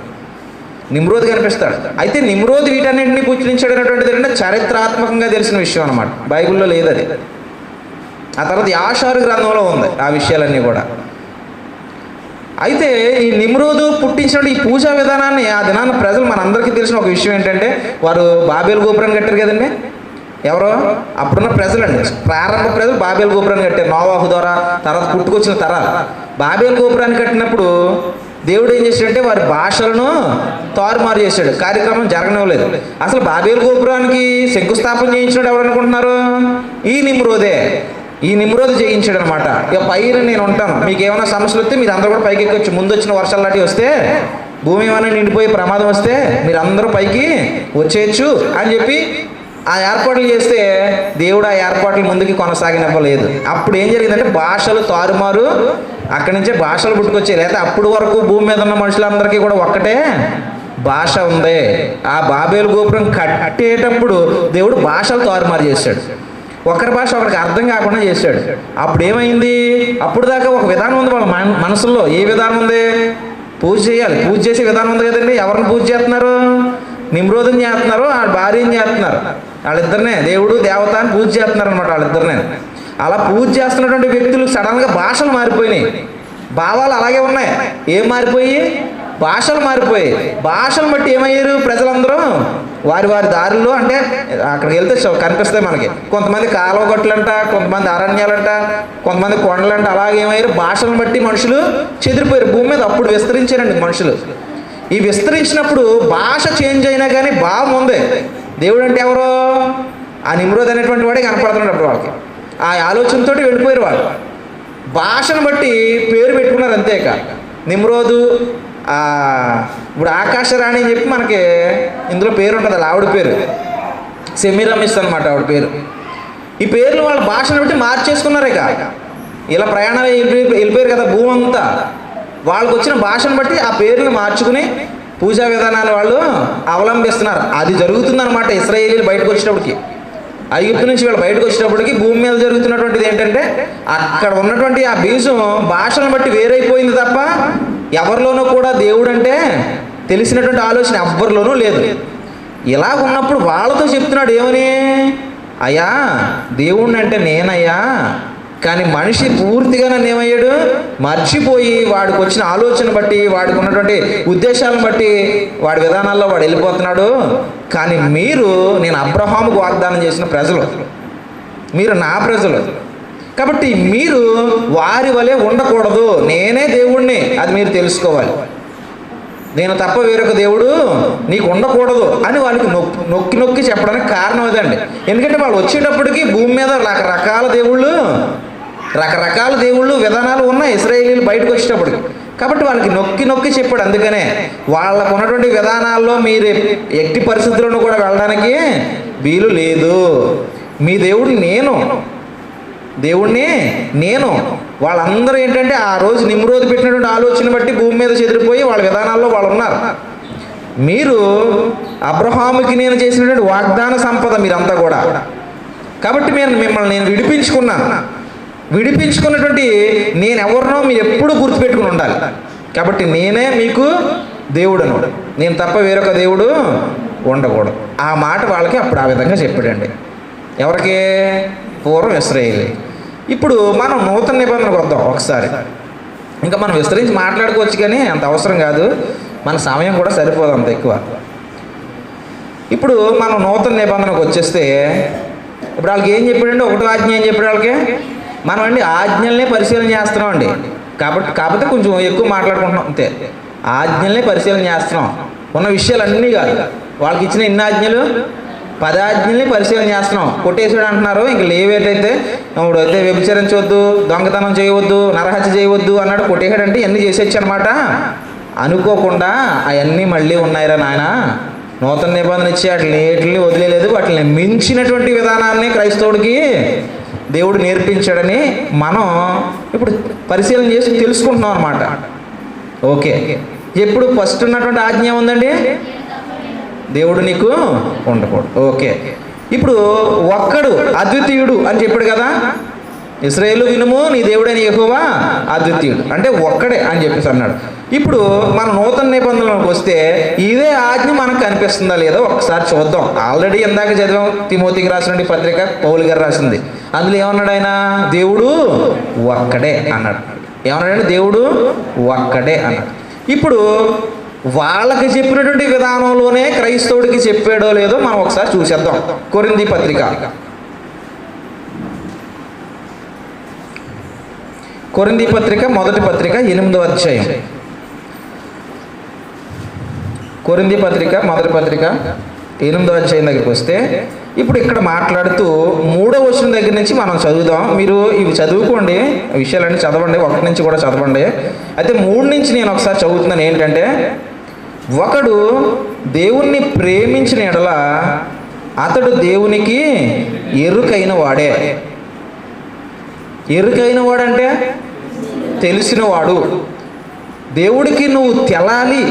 నిమ్రోద్ కనిపిస్తాడు. అయితే నిమ్రోద్ వీటన్నింటినీ పుట్టించాడు అనేటువంటిది ఏంటంటే చారిత్రాత్మకంగా తెలిసిన విషయం అనమాట. బైబిల్లో లేదు అది. ఆ తర్వాత యాషారు గ్రంథంలో ఉంది ఆ విషయాలన్నీ కూడా. అయితే ఈ నిమ్రోదు పుట్టించిన ఈ పూజా విధానాన్ని ఆ దినాన ప్రజలు, మనందరికీ తెలిసిన ఒక విషయం ఏంటంటే వారు బాబేలు గోపురాన్ని కట్టారు కదండి. ఎవరో అప్పుడున్న ప్రజలండి, ప్రారంభ ప్రజలు బాబేలు గోపురాన్ని కట్టారు నోవాహు ద్వారా. తర్వాత పుట్టుకొచ్చిన తరాలు బాబేలు గోపురాన్ని కట్టినప్పుడు దేవుడు ఏం చేశాడంటే వారి భాషలను తారుమారు చేశాడు. కార్యక్రమం జరగనివ్వలేదు. అసలు బాబేలు గోపురానికి శంకుస్థాపన చేయించాడు ఎవరు అనుకుంటున్నారు? ఈ నిమ్రోదే. ఈ నిమ్రోదు చేయించాడు అనమాట. ఇక పైన నేను ఉంటాను, మీకు ఏమైనా సమస్యలు వస్తే మీరు అందరూ కూడా పైకి ఎక్కొచ్చు. ముందు వచ్చిన వర్షాలు లాంటివి వస్తే, భూమి ఏమైనా నిండిపోయి ప్రమాదం వస్తే మీరు అందరూ పైకి వచ్చేయచ్చు అని చెప్పి ఆ ఏర్పాట్లు చేస్తే దేవుడు ఆ ఏర్పాట్లు ముందుకి కొనసాగినవ్వలేదు. అప్పుడు ఏం జరిగిందంటే భాషలు తారుమారు, అక్కడి నుంచే భాషలు పుట్టుకొచ్చాయి. లేదా అప్పుడు వరకు భూమి మీద ఉన్న మనుషులందరికీ కూడా ఒక్కటే భాష ఉంది. ఆ బాబేలు గోపురం కట్టేటప్పుడు దేవుడు భాషలు తారుమారు చేశాడు. ఒకరి భాష ఒకరికి అర్థం కాకుండా చేశాడు. అప్పుడు ఏమైంది? అప్పుడు దాకా ఒక విధానం ఉంది వాళ్ళ మనసులో. ఏ విధానం ఉంది? పూజ చేయాలి, పూజ చేసే విధానం ఉంది కదండి. ఎవరిని పూజ చేస్తున్నారు? నిమ్రోదుని చేస్తున్నారు, ఆ భార్యని చేస్తున్నారు. వాళ్ళిద్దరినే దేవుడు దేవత అని పూజ చేస్తున్నారు అనమాట వాళ్ళిద్దరినే. అలా పూజ చేస్తున్నటువంటి వ్యక్తులు సడన్గా భాషలు మారిపోయినాయి, భావాలు అలాగే ఉన్నాయి. ఏం మారిపోయి? భాషలు మారిపోయి. భాషలు బట్టి ఏమయ్యారు ప్రజలందరూ? వారి వారి దారుల్లో, అంటే అక్కడికి వెళ్తే కనిపిస్తాయి మనకి. కొంతమంది కాలువ గట్లంట, కొంతమంది అరణ్యాలంట, కొంతమంది కొండలంట. అలాగే ఏమయ్యారు? భాషలను బట్టి మనుషులు చెదిరిపోయారు భూమి మీద. అప్పుడు విస్తరించారండి మనుషులు. ఈ విస్తరించినప్పుడు భాష చేంజ్ అయినా కానీ భావం ఉంది. దేవుడు అంటే ఎవరో? ఆ నిమ్రోద్ అనేటువంటి వాడే కనపడుతున్నాడు అప్పుడు వాళ్ళకి. ఆ ఆలోచనతో వెళ్ళిపోయారు వాళ్ళు. భాషను బట్టి పేరు పెట్టుకున్నారు అంతేక. నిమ్రోదు, ఇప్పుడు ఆకాశరాణి అని చెప్పి మనకి ఇందులో పేరు ఉంటుంది, అలా ఆవిడ పేరు సెమీరమిస్ అనమాట ఆవిడ పేరు. ఈ పేర్లు వాళ్ళ భాషను బట్టి మార్చేసుకున్నారు. ఇక ఇలా ప్రయాణాలు వెళ్ళిపోయారు కదా భూమి అంతా. వాళ్ళకి వచ్చిన భాషను బట్టి ఆ పేర్లు మార్చుకుని పూజా విధానాలు వాళ్ళు అవలంబిస్తున్నారు. అది జరుగుతుందన్నమాట. ఇశ్రాయేలీలు బయటకు వచ్చేటప్పటికి, ఐగుప్తు నుంచి వీళ్ళు బయటకు వచ్చేటప్పటికి భూమి మీద జరుగుతున్నటువంటిది ఏంటంటే అక్కడ ఉన్నటువంటి ఆ బీజం భాషను బట్టి వేరైపోయింది తప్ప ఎవరిలోనూ కూడా దేవుడు అంటే తెలిసినటువంటి ఆలోచన ఎవ్వరిలోనూ లేదు. ఇలా ఉన్నప్పుడు వాళ్ళతో చెప్తున్నాడు ఏమని? అయ్యా దేవుణ్ణి అంటే నేనయ్యా, కానీ మనిషి పూర్తిగా నన్ను ఏమయ్యాడు? మర్చిపోయి వాడికి వచ్చిన ఆలోచన బట్టి, వాడికి ఉన్నటువంటి ఉద్దేశాలను బట్టి, వాడి విధానాల్లో వాడు వెళ్ళిపోతున్నాడు. కానీ మీరు, నేను అబ్రహాముకు వాగ్దానం చేసిన ప్రజలు, మీరు నా ప్రజలు. కాబట్టి మీరు వారి వలె ఉండకూడదు. నేనే దేవుణ్ణి, అది మీరు తెలుసుకోవాలి. నేను తప్ప వేరొక దేవుడు నీకు ఉండకూడదు అని వాళ్ళకి నొక్కి నొక్కి చెప్పడానికి కారణం అదండి. ఎందుకంటే వాళ్ళు వచ్చేటప్పటికి భూమి మీద రకరకాల దేవుళ్ళు విధానాలు ఉన్నాయి ఇశ్రాయేలీలు బయటకు వచ్చేటప్పటికి. కాబట్టి వాళ్ళకి నొక్కి నొక్కి చెప్పాడు. అందుకనే వాళ్ళకు ఉన్నటువంటి విధానాల్లో మీరు ఎట్టి పరిస్థితుల్లోనూ కూడా వెళ్ళడానికి వీలు లేదు. మీ దేవుడిని నేను. వాళ్ళందరూ ఏంటంటే ఆ రోజు నిమ్రోదు పెట్టినటువంటి ఆలోచన బట్టి భూమి మీద చెదిరిపోయి వాళ్ళ విధానాల్లో వాళ్ళు ఉన్నారు. మీరు అబ్రహాముకి నేను చేసినటువంటి వాగ్దాన సంపద మీరంతా కూడా. కాబట్టి మిమ్మల్ని నేను విడిపించుకున్నటువంటి నేను ఎవరినో మీరు ఎప్పుడు గుర్తుపెట్టుకుని ఉండాలి. కాబట్టి నేనే మీకు దేవుడను, నేను తప్ప వేరొక దేవుడు ఉండకూడదు. ఆ మాట వాళ్ళకి అప్పుడు ఆ విధంగా చెప్పాడండి. ఎవరికి? పూర్వం ఇశ్రాయేలీ. ఇప్పుడు మనం నూతన నిబంధనకు వద్దాం ఒకసారి. ఇంకా మనం విస్తరించి మాట్లాడుకోవచ్చు కానీ అంత అవసరం కాదు, మన సమయం కూడా సరిపోదు అంత ఎక్కువ. ఇప్పుడు మనం నూతన నిబంధనకు వచ్చేస్తే ఇప్పుడు వాళ్ళకి ఏం చెప్పాడండి? ఒకటో ఆజ్ఞ ఏం చెప్పాడు వాళ్ళకి? మనం అండి ఆజ్ఞల్నే పరిశీలన చేస్తున్నాం అండి. కాకపోతే కొంచెం ఎక్కువ మాట్లాడుకుంటున్నాం అంతే. ఆజ్ఞల్నే పరిశీలన చేస్తున్నాం, ఉన్న విషయాలన్నీ కాదు. వాళ్ళకి ఇచ్చిన ఎన్ని ఆజ్ఞలు? 10 ఆజ్ఞల్ని పరిశీలన చేస్తున్నాం. కొట్టేసాడు అంటున్నారు, ఇంక లేవేటైతే ఇప్పుడు అయితే వ్యభిచరించవద్దు, దొంగతనం చేయవద్దు, నరహత్య చేయవద్దు అన్నాడు, కొట్టేసాడంటే ఇవన్నీ చేసేచ్చు అనమాట. అనుకోకుండా అవన్నీ మళ్ళీ ఉన్నాయిరా నాయన, నూతన నిబంధన ఇచ్చి వాటిని వదిలేదు, వాటిని మించినటువంటి విధానాన్ని క్రైస్తవుడికి దేవుడు నేర్పించాడని మనం ఇప్పుడు పరిశీలన చేసి తెలుసుకుంటున్నాం అనమాట. ఓకే, ఎప్పుడు ఫస్ట్ ఉన్నటువంటి ఆజ్ఞ ఉందండి, దేవుడు నీకు ఉండకూడదు. ఓకే, ఇప్పుడు ఒక్కడు అద్వితీయుడు అని చెప్పాడు కదా, ఇశ్రాయేలు వినుము నీ దేవుడైన యెహోవా అద్వితీయుడు అంటే ఒక్కడే అని చెప్పేసి అన్నాడు. ఇప్పుడు మన నూతన నిబంధనలకు వస్తే ఇదే ఆజ్ఞ మనకు కనిపిస్తుందా లేదో ఒకసారి చూద్దాం. ఆల్రెడీ ఇందాక చదివాం, తిమోతికి రాసిన పత్రిక పౌలు గారు రాసింది. అందులో ఏమన్నాడు ఆయన? దేవుడు ఒక్కడే అన్నాడు. ఏమన్నాడంటే దేవుడు ఒక్కడే అన్నాడు. ఇప్పుడు వాళ్ళకి చెప్పినటువంటి విధానంలోనే క్రైస్తవుడికి చెప్పాడో లేదో మనం ఒకసారి చూసేద్దాం. కొరింథీ పత్రిక, కొరింథీ పత్రిక మొదటి పత్రిక 8వ అధ్యాయం. కొరింథీ పత్రిక మొదటి పత్రిక 8వ అధ్యాయం దగ్గరికి వస్తే ఇప్పుడు ఇక్కడ మాట్లాడుతూ 3వ వచనం దగ్గర నుంచి మనం చదువుదాం. మీరు ఇవి చదువుకోండి, విషయాలన్నీ చదవండి, 1 నుంచి కూడా చదవండి. అయితే 3 నుంచి నేను ఒకసారి చదువుతున్నాను. ఏంటంటే, ఒకడు దేవుణ్ణి ప్రేమించిన ఎడల అతడు దేవునికి ఎరుకైన వాడే. ఎరుకైన వాడంటే తెలిసినవాడు. దేవుడికి నువ్వు తెలాలి,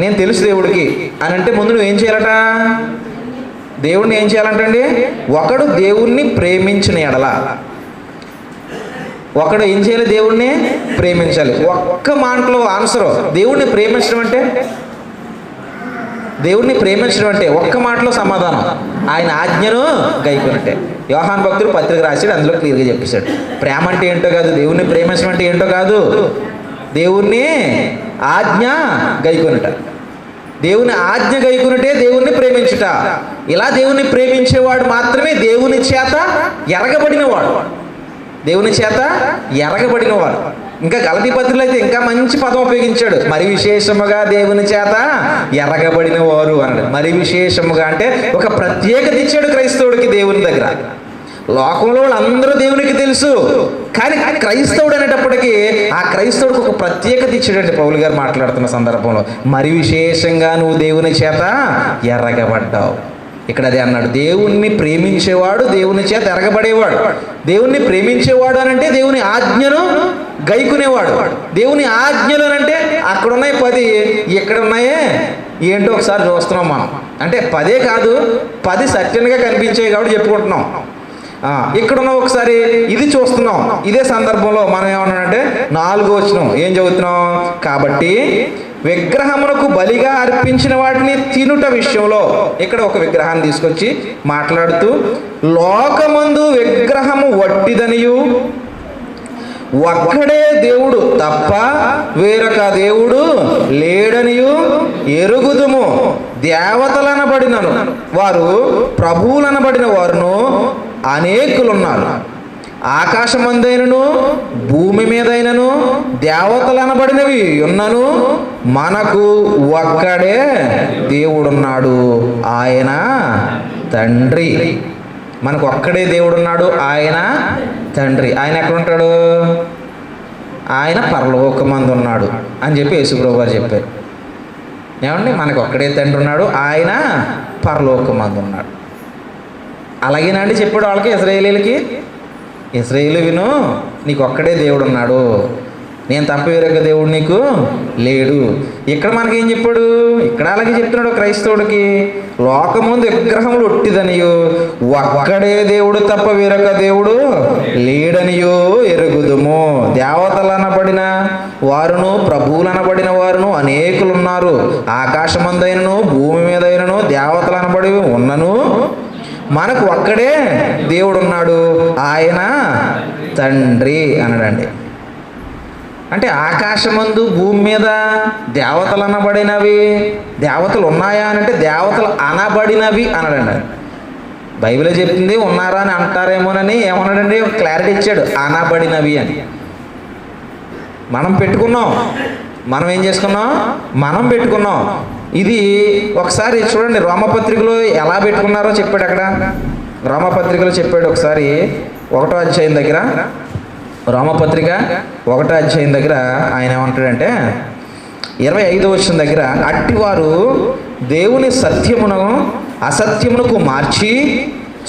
నేను తెలుసు దేవుడికి అని అంటే ముందు నువ్వేం చేయాలట? దేవుణ్ణి ఏం చేయాలంటండి? ఒకడు దేవుణ్ణి ప్రేమించిన ఎడల, ఒకడు ఏం చేయాలి? దేవుణ్ణి ప్రేమించాలి. ఒక్క మాటలో ఆన్సర్. దేవుణ్ణి ప్రేమించడం అంటే, దేవుణ్ణి ప్రేమించడం అంటే ఒక్క మాటలో సమాధానం, ఆయన ఆజ్ఞను గైకొనటే. యోహాను భక్తుడు పత్రిక రాశాడు, అందులో క్లియర్గా చెప్పేశాడు. ప్రేమ అంటే ఏంటో కాదు, దేవుణ్ణి ప్రేమించడం అంటే ఏంటో కాదు, దేవుణ్ణి ఆజ్ఞ గైకొనుట. దేవుని ఆజ్ఞ గైకొనుటే దేవుణ్ణి ప్రేమించుట. ఇలా దేవుణ్ణి ప్రేమించేవాడు మాత్రమే దేవుని చేత ఎరగబడినవాడు. దేవుని చేత ఎరగబడినవాడు. ఇంకా గలతీ పత్రికలో అయితే ఇంకా మంచి పదం ఉపయోగించాడు, మరి విశేషముగా దేవుని చేత ఎరగబడిన వారు అన్నాడు. మరి విశేషముగా అంటే ఒక ప్రత్యేకత ఇచ్చాడు క్రైస్తవుడికి దేవుని దగ్గర. లోకంలో వాళ్ళందరూ దేవునికి తెలుసు, కానీ క్రైస్తవుడు అనేటప్పటికీ ఆ క్రైస్తవుడికి ఒక ప్రత్యేకత ఇచ్చాడండి పౌలు గారు మాట్లాడుతున్న సందర్భంలో. మరి విశేషంగా నువ్వు దేవుని చేత ఎరగబడ్డావు. ఇక్కడ అదే అన్నాడు, దేవుణ్ణి ప్రేమించేవాడు దేవుని చేత ఎరగబడేవాడు. దేవుణ్ణి ప్రేమించేవాడు అని అంటే దేవుని ఆజ్ఞను గైకునేవాడు. దేవుని ఆజ్ఞలు అంటే అక్కడ ఉన్నాయి 10, ఇక్కడ ఉన్నాయే ఏంటో ఒకసారి చూస్తున్నాం మనం. అంటే 10 కాదు, 10 సత్యంగా కనిపించాయి కాబట్టి చెప్పుకుంటున్నాం. ఇక్కడున్న ఒకసారి ఇది చూస్తున్నాం. ఇదే సందర్భంలో మనం ఏమన్నానంటే 4వ వచనం ఏం చదువుతున్నాం? కాబట్టి విగ్రహమునకు బలిగా అర్పించిన వాటిని తినుట విషయంలో ఇక్కడ ఒక విగ్రహాన్ని తీసుకొచ్చి మాట్లాడుతూ, లోకమందు విగ్రహము వట్టిదనియు ఒక్కడే దేవుడు తప్ప వేరొక దేవుడు లేడనియు ఎరుగుదుము. దేవతలనబడినను వారు, ప్రభువులనబడిన వారును అనేకులున్నారు. ఆకాశమందైనను భూమి మీదైనను దేవతలనబడినవి ఉన్నను మనకు ఒక్కడే దేవుడున్నాడు, ఆయన తండ్రి. మనకు ఒక్కడే దేవుడున్నాడు, ఆయన తండ్రి. ఆయన ఎక్కడ ఉంటాడు? ఆయన పరలోకమందు ఉన్నాడు అని చెప్పి యేసుప్రభువు గారు చెప్పారు. ఏమండి, మనకు ఒక్కడే తండ్రి ఉన్నాడు, ఆయన పరలోకమందు ఉన్నాడు. అలాగేనండి చెప్పాడు వాళ్ళకి, ఇశ్రాయేలీలకి. ఇశ్రాయేలు విను, నీకు ఒక్కడే దేవుడు ఉన్నాడు, నేను తప్ప వేరొక దేవుడు నీకు లేడు. ఇక్కడ మనకేం చెప్పాడు? ఇక్కడ అలాగే చెప్తున్నాడు క్రైస్తవుడికి, లోకముందు విగ్రహములు ఒట్టిదనియో ఒక్కడే దేవుడు తప్ప వేరొక దేవుడు లేడనియో ఎరుగుదుము. దేవతలనబడిన వారును ప్రభువులనబడిన వారును అనేకులున్నారు. ఆకాశమందైనను భూమి మీదైనను దేవతలనబడి ఉన్నను మనకు ఒక్కడే దేవుడున్నాడు, ఆయన తండ్రి అన్నాడండి. అంటే ఆకాశమందు భూమి మీద దేవతలు అనబడినవి, దేవతలు ఉన్నాయా అని అంటే దేవతలు అనబడినవి అనడండి. బైబిలే చెప్తుంది ఉన్నారా అని అంటారేమోనని ఏమన్నాడండి, క్లారిటీ ఇచ్చాడు, అనబడినవి అని. మనం పెట్టుకున్నాం, మనం ఏం చేసుకున్నాం, మనం పెట్టుకున్నాం. ఇది ఒకసారి చూడండి, రోమపత్రికలో ఎలా పెట్టుకున్నారో చెప్పాడు. అక్కడ రోమపత్రికలో చెప్పాడు ఒకసారి 1వ అధ్యాయం దగ్గర, రోమపత్రిక 1వ అధ్యాయం దగ్గర ఆయన ఏమంటాడంటే 25వ వచనం దగ్గర, అట్టివారు దేవుని సత్యమును అసత్యమునకు మార్చి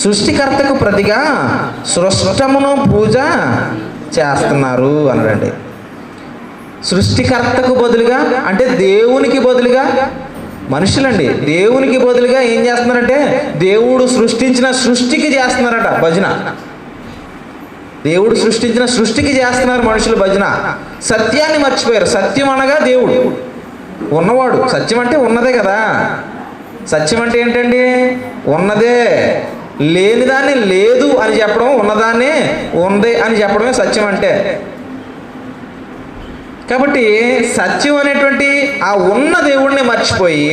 సృష్టికర్తకు ప్రతిగా సృష్టమును పూజ చేస్తున్నారు అన్నాడండి. సృష్టికర్తకు బదులుగా అంటే దేవునికి బదులుగా మనుషులండి, దేవునికి బదులుగా ఏం చేస్తున్నారంటే దేవుడు సృష్టించిన సృష్టికి చేస్తున్నారట భజన. దేవుడు సృష్టించిన సృష్టికి చేస్తున్నారు మనుషులు భజన. సత్యాన్ని మర్చిపోయారు. సత్యం అనగా దేవుడు ఉన్నవాడు. సత్యం అంటే ఉన్నదే కదా. సత్యం అంటే ఏంటండి, ఉన్నదే. లేనిదాన్ని లేదు అని చెప్పడం, ఉన్నదాన్ని ఉంది అని చెప్పడమే సత్యం అంటే. కాబట్టి సత్యం అనేటువంటి ఆ ఉన్న దేవుణ్ణి మర్చిపోయి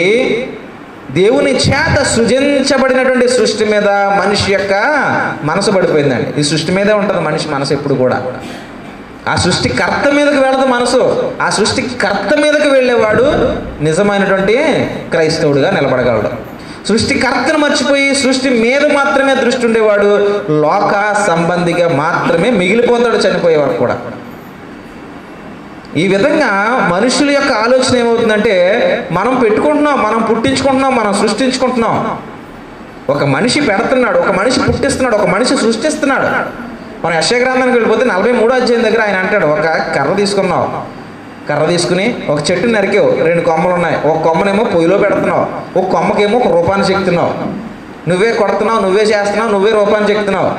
దేవుని చేత సృజించబడినటువంటి సృష్టి మీద మనిషి యొక్క మనసు పడిపోయిందండి. ఈ సృష్టి మీదే ఉంటుంది మనిషి మనసు ఎప్పుడు కూడా. ఆ సృష్టికర్త మీదకి వెళ్ళదు మనసు. ఆ సృష్టికర్త మీదకి వెళ్ళేవాడు నిజమైనటువంటి క్రైస్తవుడిగా నిలబడగలడు. సృష్టికర్తను మర్చిపోయి సృష్టి మీద మాత్రమే దృష్టి ఉండేవాడు లోక సంబంధిగా మాత్రమే మిగిలిపోతాడు చనిపోయేవాడు కూడా. ఈ విధంగా మనుషుల యొక్క ఆలోచన ఏమవుతుందంటే, మనం పెట్టుకుంటున్నాం, మనం పుట్టించుకుంటున్నాం, మనం సృష్టించుకుంటున్నాం. ఒక మనిషి పెడుతున్నాడు, ఒక మనిషి పుట్టిస్తున్నాడు, ఒక మనిషి సృష్టిస్తున్నాడు. మనం యెషయా గ్రంథానికి వెళ్ళిపోతే 43వ అధ్యాయం దగ్గర ఆయన అంటాడు, ఒక కర్ర తీసుకున్నావు, కర్ర తీసుకుని ఒక చెట్టు నరికావు, 2 కొమ్మలు ఉన్నాయి, ఒక కొమ్మనేమో పొయ్యిలో పెడుతున్నావు, ఒక కొమ్మకేమో ఒక రూపాన్ని చెక్తున్నావు. నువ్వే కొడుతున్నావు, నువ్వే చేస్తున్నావు, నువ్వే రూపాన్ని చెక్తున్నావు.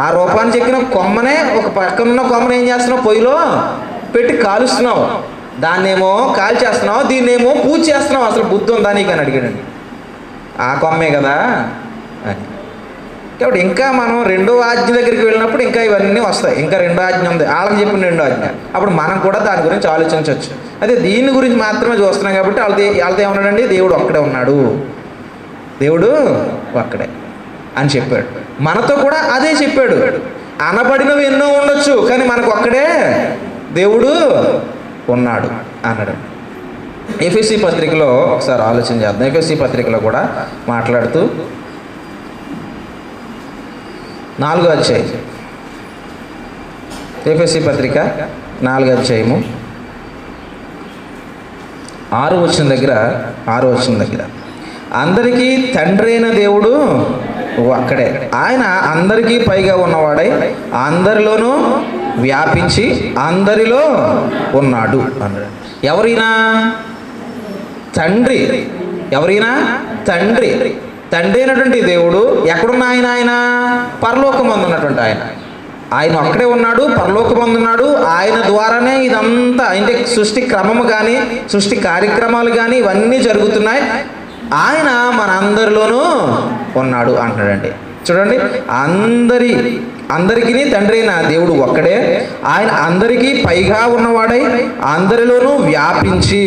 ఆ రూపాన్ని చెక్కిన కొమ్మనే ఒక పక్కనున్న కొమ్మని ఏం చేస్తున్నావు, పొయ్యిలో పెట్టి కాలుస్తున్నావు. దాన్నేమో కాల్చేస్తున్నావు, దీన్నేమో పూజ చేస్తున్నావు. అసలు బుద్ధి ఉందా నీకు అని అడిగాడండి. ఆ కొమ్మే కదా అని. కాబట్టి ఇంకా మనం 2వ ఆజ్ఞ దగ్గరికి వెళ్ళినప్పుడు ఇంకా ఇవన్నీ వస్తాయి. ఇంకా 2వ ఆజ్ఞ ఉంది, వాళ్ళకి చెప్పిన 2వ ఆజ్ఞ. అప్పుడు మనం కూడా దాని గురించి ఆలోచించవచ్చు. అదే దీని గురించి మాత్రమే చూస్తున్నాం కాబట్టి వాళ్ళతో ఏమన్నాడండి, దేవుడు ఒక్కడే ఉన్నాడు, దేవుడు ఒక్కడే అని చెప్పాడు. మనతో కూడా అదే చెప్పాడు. అనబడినవి ఎన్నో ఉండొచ్చు, కానీ మనకు ఒక్కడే దేవుడు ఉన్నాడు అన్నాడు. ఎఫెసీ పత్రికలో ఒకసారి ఆలోచన చేద్దాం. ఎఫెసీ పత్రికలో కూడా మాట్లాడుతూ 4వ అధ్యాయం, ఎఫెసీ పత్రిక 4వ అధ్యాయము 6వ వచనం దగ్గర అందరికీ తండ్రి అయిన దేవుడు అక్కడే, ఆయన అందరికీ పైగా ఉన్నవాడై అందరిలోనూ వ్యాపించి అందరిలో ఉన్నాడు అన్నాడు. ఎవరైనా తండ్రి, ఎవరైనా తండ్రి, తండ్రి అయినటువంటి దేవుడు ఎక్కడున్న ఆయన పరలోకమందు ఉన్నటువంటి ఆయన అక్కడే ఉన్నాడు, పరలోకమందు ఉన్నాడు. ఆయన ద్వారానే ఇదంతా అంటే సృష్టి క్రమము కానీ సృష్టి కార్యక్రమాలు కానీ ఇవన్నీ జరుగుతున్నాయి. ఆయన మన అందరిలోనూ ఉన్నాడు అంటున్నాడండి. చూడండి, అందరికీ తండ్రి అయిన దేవుడు ఒక్కడే, ఆయన అందరికీ పైగా ఉన్నవాడై అందరిలోనూ వ్యాపించి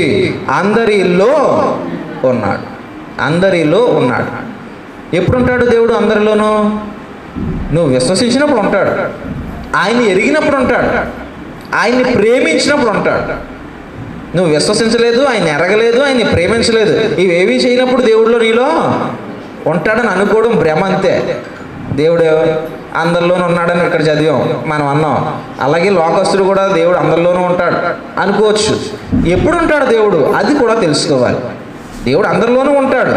అందరిలో ఉన్నాడు. అందరిలో ఉన్నాడు. ఎప్పుడు ఉంటాడు దేవుడు అందరిలోనూ? నువ్వు విశ్వసించినప్పుడు ఉంటాడు, ఆయన్ని ఎరిగినప్పుడు ఉంటాడు, ఆయన్ని ప్రేమించినప్పుడు ఉంటాడు. నువ్వు విశ్వసించలేదు, ఆయన ఎరగలేదు, ఆయన్ని ప్రేమించలేదు, ఇవేవీ చేయనప్పుడు దేవుడిలో నీలో ఉంటాడని అనుకోవడం భ్రమ అంతే. దేవుడు అందరిలోనూ ఉన్నాడని ఇక్కడ చదివాం, మనం అన్నాం. అలాగే లోకస్తుడు కూడా దేవుడు అందరిలోనూ ఉంటాడు అనుకోవచ్చు. ఎప్పుడు ఉంటాడు దేవుడు అది కూడా తెలుసుకోవాలి. దేవుడు అందరిలోనూ ఉంటాడు,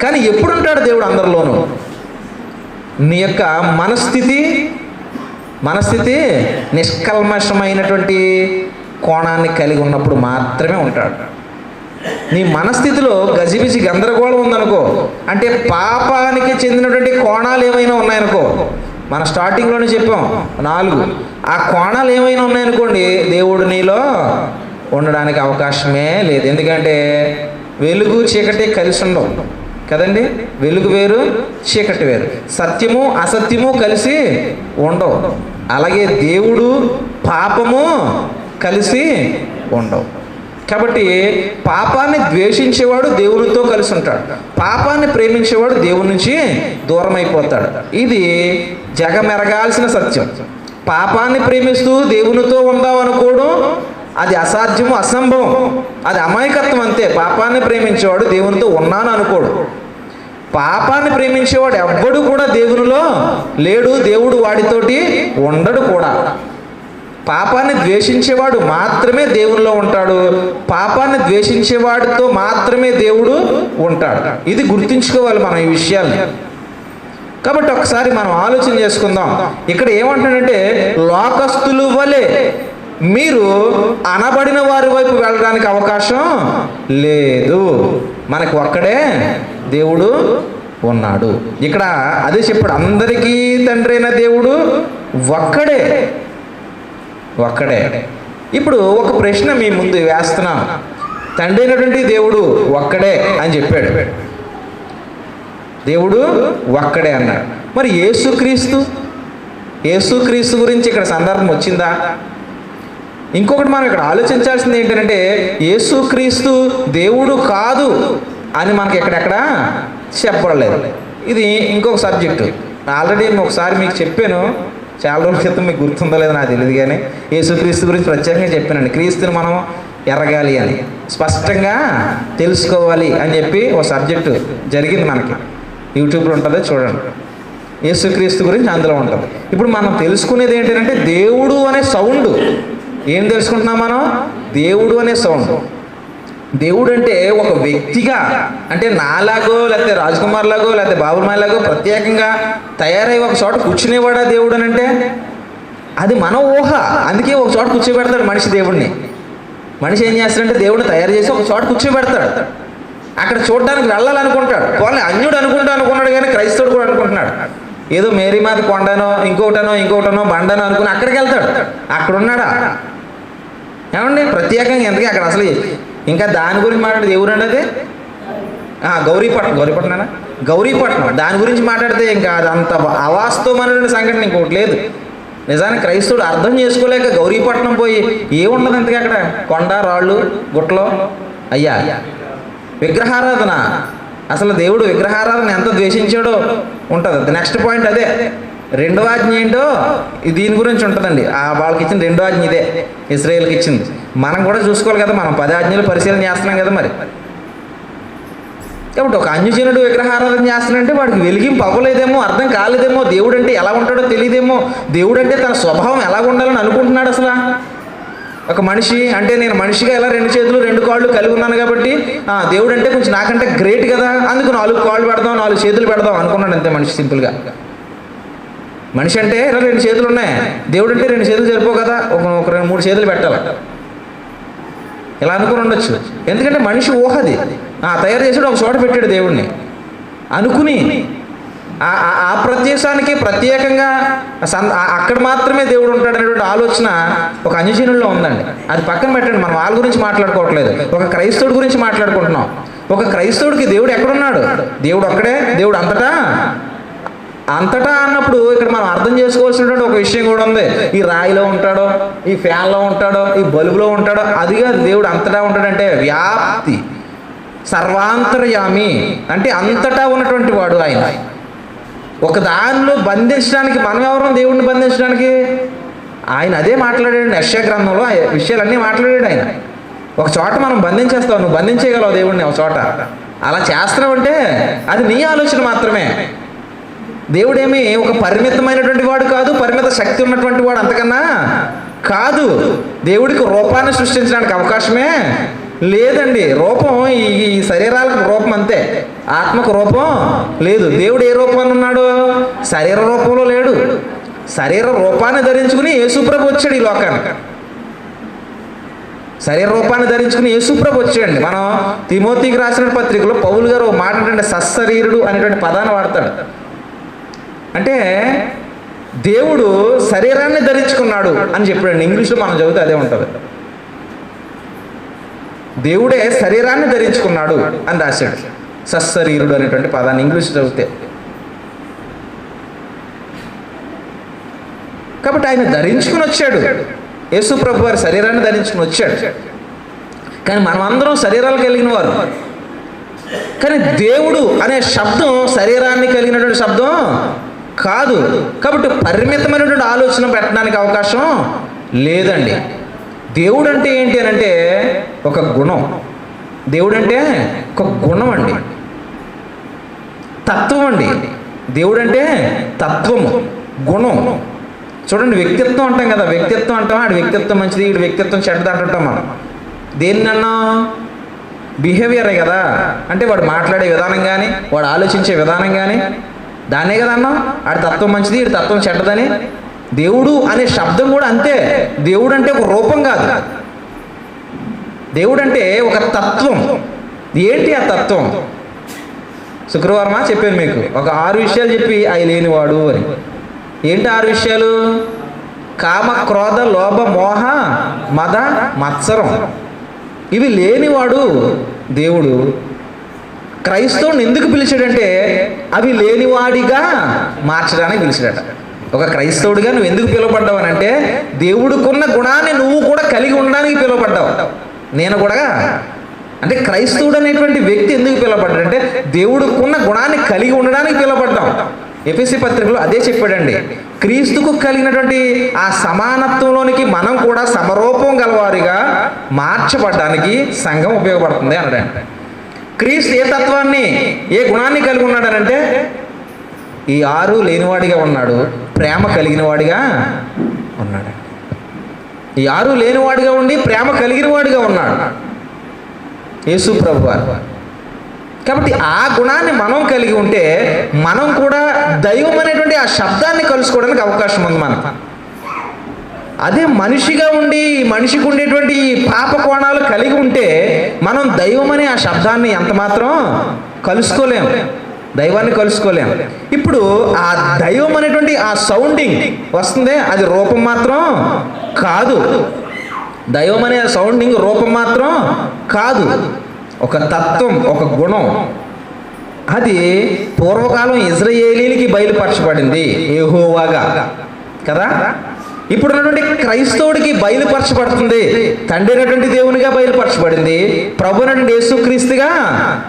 కానీ ఎప్పుడు ఉంటాడు దేవుడు అందరిలోనూ? నీ యొక్క మనస్థితి నిష్కల్మషమైనటువంటి కోణాన్ని కలిగి ఉన్నప్పుడు మాత్రమే ఉంటాడు. నీ మనస్థితిలో గజిబిజి గందరగోళం ఉందనుకో, అంటే పాపానికి చెందినటువంటి కోణాలు ఏమైనా ఉన్నాయనుకో, మన స్టార్టింగ్లోనే చెప్పాం 4, ఆ కోణాలు ఏమైనా ఉన్నాయనుకోండి, దేవుడు నీలో ఉండడానికి అవకాశమే లేదు. ఎందుకంటే వెలుగు చీకటి కలిసి ఉండవు కదండి. వెలుగు వేరు, చీకటి వేరు, సత్యము అసత్యము కలిసి ఉండవు. అలాగే దేవుడు పాపము కలిసి ఉండవు. కాబట్టి పాపాన్ని ద్వేషించేవాడు దేవునితో కలిసి ఉంటాడు, పాపాన్ని ప్రేమించేవాడు దేవుని నుంచి దూరం అయిపోతాడు. ఇది జగమెరగాల్సిన సత్యం. పాపాన్ని ప్రేమిస్తూ దేవునితో ఉందాం అనుకోవడం అది అసాధ్యము, అసంభవం, అది అమాయకత్వం అంతే. పాపాన్ని ప్రేమించేవాడు దేవునితో ఉన్నాను అనుకోడు. పాపాన్ని ప్రేమించేవాడు ఎవ్వడు కూడా దేవునిలో లేడు, దేవుడు వాడితోటి ఉండడు కూడా. పాపాన్ని ద్వేషించేవాడు మాత్రమే దేవునిలో ఉంటాడు, పాపాన్ని ద్వేషించేవాడితో మాత్రమే దేవుడు ఉంటాడు. ఇది గుర్తుంచుకోవాలి మనం ఈ విషయాల్ని. కాబట్టి ఒకసారి మనం ఆలోచన చేసుకుందాం. ఇక్కడ ఏమంటాడంటే, లోకస్తులు వలె మీరు అనబడిన వారి వైపు వెళ్ళడానికి అవకాశం లేదు, మనకు ఒక్కడే దేవుడు ఉన్నాడు. ఇక్కడ అదే చెప్పాడు, అందరికీ తండ్రి అయిన దేవుడు ఒక్కడే. ఇప్పుడు ఒక ప్రశ్న మీ ముందు వేస్తున్నాం. తండ్రి అయినటువంటి దేవుడు ఒక్కడే అని చెప్పాడు, దేవుడు ఒక్కడే అన్నాడు. మరి యేసుక్రీస్తు గురించి ఇక్కడ సందర్భం వచ్చిందా? ఇంకొకటి మనం ఇక్కడ ఆలోచించాల్సింది ఏంటంటే, యేసుక్రీస్తు దేవుడు కాదు అని మనకి ఎక్కడెక్కడ చెప్పలేదు. ఇది ఇంకొక సబ్జెక్టు. ఆల్రెడీ ఒకసారి మీకు చెప్పాను, చాలా రోజుల క్రితం, మీకు గుర్తుందో లేదో నాకు తెలియదు, కానీ యేసుక్రీస్తు గురించి ప్రత్యేకంగా చెప్పానండి. క్రీస్తుని మనం ఎరగాలి అని, స్పష్టంగా తెలుసుకోవాలి అని చెప్పి ఒక సబ్జెక్టు జరిగింది మనకి. యూట్యూబ్లో ఉంటుంది, చూడండి. యేసుక్రీస్తు గురించి అందులో ఉంటుంది. ఇప్పుడు మనం తెలుసుకునేది ఏంటంటే, దేవుడు అనే సౌండ్. ఏం తెలుసుకుంటున్నాం మనం? దేవుడు అనే సౌండ్. దేవుడు అంటే ఒక వ్యక్తిగా, అంటే నాలాగో లేకపోతే రాజ్కుమార్ లాగో లేకపోతే బాబుమాయ్ లాగో ప్రత్యేకంగా తయారై ఒక చోట కూర్చునేవాడా దేవుడు అని అంటే? అది మన ఊహ. అందుకే ఒక చోట కూర్చోబెడతాడు మనిషి దేవుడిని. మనిషి ఏం చేస్తాడంటే, దేవుడిని తయారు చేసి ఒక చోట కూర్చోబెడతాడు. అక్కడ చూడడానికి వెళ్ళాలనుకుంటాడు. వాళ్ళని అన్యుడు అనుకున్నాడు, కానీ క్రైస్తవుడు కూడా అనుకుంటున్నాడు. ఏదో మేరీమాత కొండనో ఇంకోటనో బండనో అనుకుని అక్కడికి వెళ్తాడు. అక్కడ ఉన్నాడా? ఏమండి, ప్రత్యేకంగా ఎందుకు అక్కడ అసలు ఇంకా దాని గురించి మాట్లాడితే ఎవరు అన్నది? గౌరీపట్నం దాని గురించి మాట్లాడితే ఇంకా అదంత అవాస్తవమైన సంఘటన ఇంకోటి లేదు. నిజానికి క్రైస్తవుడు అర్థం చేసుకోలేక గౌరీపట్నం పోయి ఏముండదు ఇంతకీ అక్కడ? కొండ, రాళ్ళు, గుట్టలో అయ్యా విగ్రహారాధన. అసలు దేవుడు విగ్రహారాధన ఎంత ద్వేషించాడో ఉంటుంది. నెక్స్ట్ పాయింట్ అదే. రెండవ ఆజ్ఞ ఏంటో దీని గురించి ఉంటుందండి. వాళ్ళకి ఇచ్చిన రెండో ఆజ్ఞ ఇదే, ఇశ్రాయేలుకి ఇచ్చింది. మనం కూడా చూసుకోవాలి కదా, మనం 10 ఆజ్ఞలు పరిశీలన చేస్తున్నాం కదా. మరి కాబట్టి ఒక అన్యజనుడు విగ్రహారాధన చేస్తున్నాడంటే వాడికి వెలిగింపు అవ్వలేదేమో, అర్థం కాలేదేమో, దేవుడు అంటే ఎలా ఉంటాడో తెలియదేమో, దేవుడు అంటే తన స్వభావం ఎలా ఉండాలని అనుకుంటున్నాడు. అసలు ఒక మనిషి అంటే, నేను మనిషిగా ఎలా 2 చేతులు 2 కాళ్ళు కలిగి ఉన్నాను కాబట్టి దేవుడు అంటే కొంచెం నాకంటే గ్రేట్ కదా, అందుకు 4 కాళ్ళు పెడదాం, 4 చేతులు పెడదాం అనుకున్నాడు అంతే మనిషి. సింపుల్గా మనిషి అంటే ఇలా 2 చేతులు ఉన్నాయి, దేవుడు అంటే 2 చేతులు సరిపో కదా, ఒక 3 చేతులు పెట్టాలి, ఇలా అనుకుని ఉండొచ్చు. ఎందుకంటే మనిషి ఊహది. తయారు చేసాడు, ఒక చోట పెట్టాడు దేవుడిని అనుకుని. ఆ ప్రదేశానికి ప్రత్యేకంగా అక్కడ మాత్రమే దేవుడు ఉంటాడు అనేటువంటి ఆలోచన ఒక అన్యజనుల్లో ఉందండి. అది పక్కన పెట్టండి, మనం వాళ్ళ గురించి మాట్లాడుకోవట్లేదు, ఒక క్రైస్తవుడి గురించి మాట్లాడుకుంటున్నాం. ఒక క్రైస్తవుడికి దేవుడు ఎక్కడున్నాడు? దేవుడు ఒక్కడే. దేవుడు అంతటా అన్నప్పుడు ఇక్కడ మనం అర్థం చేసుకోవాల్సినటువంటి ఒక విషయం కూడా ఉంది. ఈ రాయిలో ఉంటాడో, ఈ ఫ్యాన్లో ఉంటాడో, ఈ బల్బులో ఉంటాడో, అదిగా దేవుడు అంతటా ఉంటాడంటే వ్యాప్తి, సర్వాంతర్యామి అంటే అంతటా ఉన్నటువంటి వాడు ఆయన. ఒక దానిలో బంధించడానికి మనం ఎవరు? దేవుడిని బంధించడానికి ఆయన అదే మాట్లాడాడు. యెషయా గ్రంథంలో ఆ విషయాలన్నీ మాట్లాడాడు ఆయన. ఒక చోట మనం బంధించేస్తావు, నువ్వు బంధించేయగలవు దేవుడిని ఒక చోట. అలా చేస్తున్నావు అంటే అది నీ ఆలోచన మాత్రమే. దేవుడేమి ఒక పరిమితమైనటువంటి వాడు కాదు, పరిమిత శక్తి ఉన్నటువంటి వాడు అంతకన్నా కాదు. దేవుడికి రూపాన్ని సృష్టించడానికి అవకాశమే లేదండి. రూపం ఈ శరీరాలకు రూపం అంతే, ఆత్మకు రూపం లేదు. దేవుడు ఏ రూపంలో ఉన్నాడు? శరీర రూపంలో లేడు. శరీర రూపాన్ని ధరించుకుని యేసుప్రభు వచ్చాడు ఈ లోకానికి. శరీర రూపాన్ని ధరించుకుని యేసుప్రభు వచ్చాడండి. మనం తిమోతికి రాసిన పత్రికలో పౌలు గారు ఒక మాట ఏంటంటే సశరీరుడు అనేటువంటి పదాన్ని వాడతాడు. అంటే దేవుడు శరీరాన్ని ధరించుకున్నాడు అని చెప్పాడు. ఇంగ్లీష్లో మనం చదివితే అదే ఉంటుంది, దేవుడే శరీరాన్ని ధరించుకున్నాడు అని రాశాడు. సశరీరుడు అనేటువంటి పదాన్ని ఇంగ్లీష్ చదివితే. కాబట్టి ఆయన ధరించుకుని వచ్చాడు. యేసు ప్రభు వారి శరీరాన్ని ధరించుకుని వచ్చాడు. కానీ మనమందరం శరీరాలు కలిగిన వారు. కానీ దేవుడు అనే శబ్దం శరీరాన్ని కలిగినటువంటి శబ్దం కాదు. కాబట్టి పరిమితమైనటువంటి ఆలోచన పెట్టడానికి అవకాశం లేదండి. దేవుడు అంటే ఏంటి అని అంటే ఒక గుణం. దేవుడు అంటే ఒక గుణం అండి, తత్వం అండి. దేవుడు అంటే తత్వము, గుణం. చూడండి, వ్యక్తిత్వం అంటాం కదా, వ్యక్తిత్వం అంటాం. ఆడి వ్యక్తిత్వం మంచిది, వీడి వ్యక్తిత్వం చెడ్డది అంటుంటాం మనం. దేన్నన్నా బిహేవియరే కదా. అంటే వాడు మాట్లాడే విధానం కానీ, వాడు ఆలోచించే విధానం కానీ దాన్నే కదా అన్నాం. ఆడి తత్వం మంచిది, వీడి తత్వం చెడ్డదని. దేవుడు అనే శబ్దం కూడా అంతే. దేవుడు అంటే ఒక రూపం కాదు, దేవుడు అంటే ఒక తత్వం. ఏంటి ఆ తత్వం? శుక్రవారమా చెప్పాను మీకు, ఒక 6 విషయాలు చెప్పి అవి లేనివాడు అని. ఏంటి 6 విషయాలు? కామ, క్రోధ, లోభ, మోహ, మద, మత్సరం. ఇవి లేనివాడు దేవుడు. క్రైస్తవుని ఎందుకు పిలిచాడంటే అవి లేనివాడిగా మార్చడానికి పిలిచాడట. ఒక క్రైస్తవుడిగా నువ్వు ఎందుకు పిలువబడ్డావు అని అంటే దేవుడికున్న గుణాన్ని నువ్వు కూడా కలిగి ఉండడానికి పిలువబడ్డావు. నేను కూడా అంటే క్రైస్తవుడు అనేటువంటి వ్యక్తి ఎందుకు పిలువబడ్డాడంటే దేవుడికున్న గుణాన్ని కలిగి ఉండడానికి పిలువబడ్డాం. ఎఫెసీ పత్రికలో అదే చెప్పాడండి. క్రీస్తుకు కలిగినటువంటి ఆ సమానత్వంలోనికి మనం కూడా సమరూపం గలవారిగా మార్చబడ్డానికి సంఘం ఉపయోగపడుతుంది అన్నాడండి. క్రీస్తు ఏ తత్వాన్ని, ఏ గుణాన్ని కలిగి ఉన్నాడనంటే ఈ 6 లేనివాడిగా ఉన్నాడు, ప్రేమ కలిగిన వాడిగా ఉన్నాడు. ఈ 6 లేనివాడిగా ఉండి ప్రేమ కలిగిన వాడిగా ఉన్నాడు యేసు ప్రభువారు. కాబట్టి ఆ గుణాన్ని మనం కలిగి ఉంటే మనం కూడా దైవం అనేటువంటి ఆ శబ్దాన్ని కలుసుకోవడానికి అవకాశం ఉంది మనకు. అదే మనిషిగా ఉండి మనిషికి ఉండేటువంటి పాప కోణాలు కలిగి ఉంటే మనం దైవం అనే ఆ శబ్దాన్ని ఎంత మాత్రం కలుసుకోలేము, దైవాన్ని కలుసుకోలేము. ఇప్పుడు ఆ దైవం అనేటువంటి ఆ సౌండింగ్ వస్తుంది, అది రూపం మాత్రం కాదు. దైవం అనే సౌండింగ్ రూపం మాత్రం కాదు, ఒక తత్వం, ఒక గుణం. అది పూర్వకాలం ఇజ్రాయేలీలకి బయలుపరచబడింది యెహోవాగా కదా. ఇప్పుడు ఉన్నటువంటి క్రైస్తవుడికి బయలుపరచబడుతుంది, తండ్రి అయినటువంటి దేవునిగా బయలుపరచబడింది. ప్రభు అయినటువంటి యేసుక్రీస్తుగా,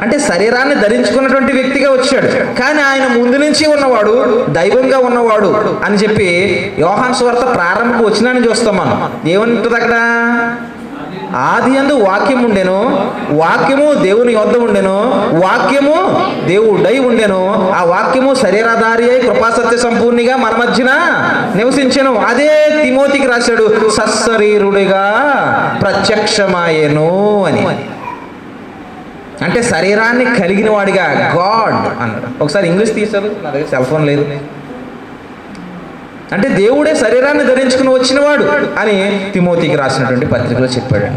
అంటే శరీరాన్ని ధరించుకున్నటువంటి వ్యక్తిగా వచ్చాడు. కానీ ఆయన ముందు నుంచి ఉన్నవాడు, దైవంగా ఉన్నవాడు అని చెప్పి యోహాను సువార్త ప్రారంభ వచనాన్ని చూస్తాం మనం. ఏమంటుంది అక్కడ? ఆది యందు వాక్యం ఉండెను, వాక్యము దేవుని యొద్ద ఉండెను, వాక్యము దేవుడై ఉండెను, ఆ వాక్యము శరీరధారి అయి కృపాసత్య సంపూర్ణిగా మన మధ్యన నివసించెను. అదే తిమోతికి రాశాడు, సశరీరుడిగా ప్రత్యక్షమాయెను అని. అంటే శరీరాన్ని కలిగిన వాడిగా గాడ్ అన్నాడు. ఒకసారి ఇంగ్లీష్ తీశారు, నా దగ్గర సెల్ ఫోన్ లేదు. అంటే దేవుడే శరీరాన్ని ధరించుకుని వచ్చినవాడు అని తిమోతికి రాసినటువంటి పత్రికలో చెప్పాడు.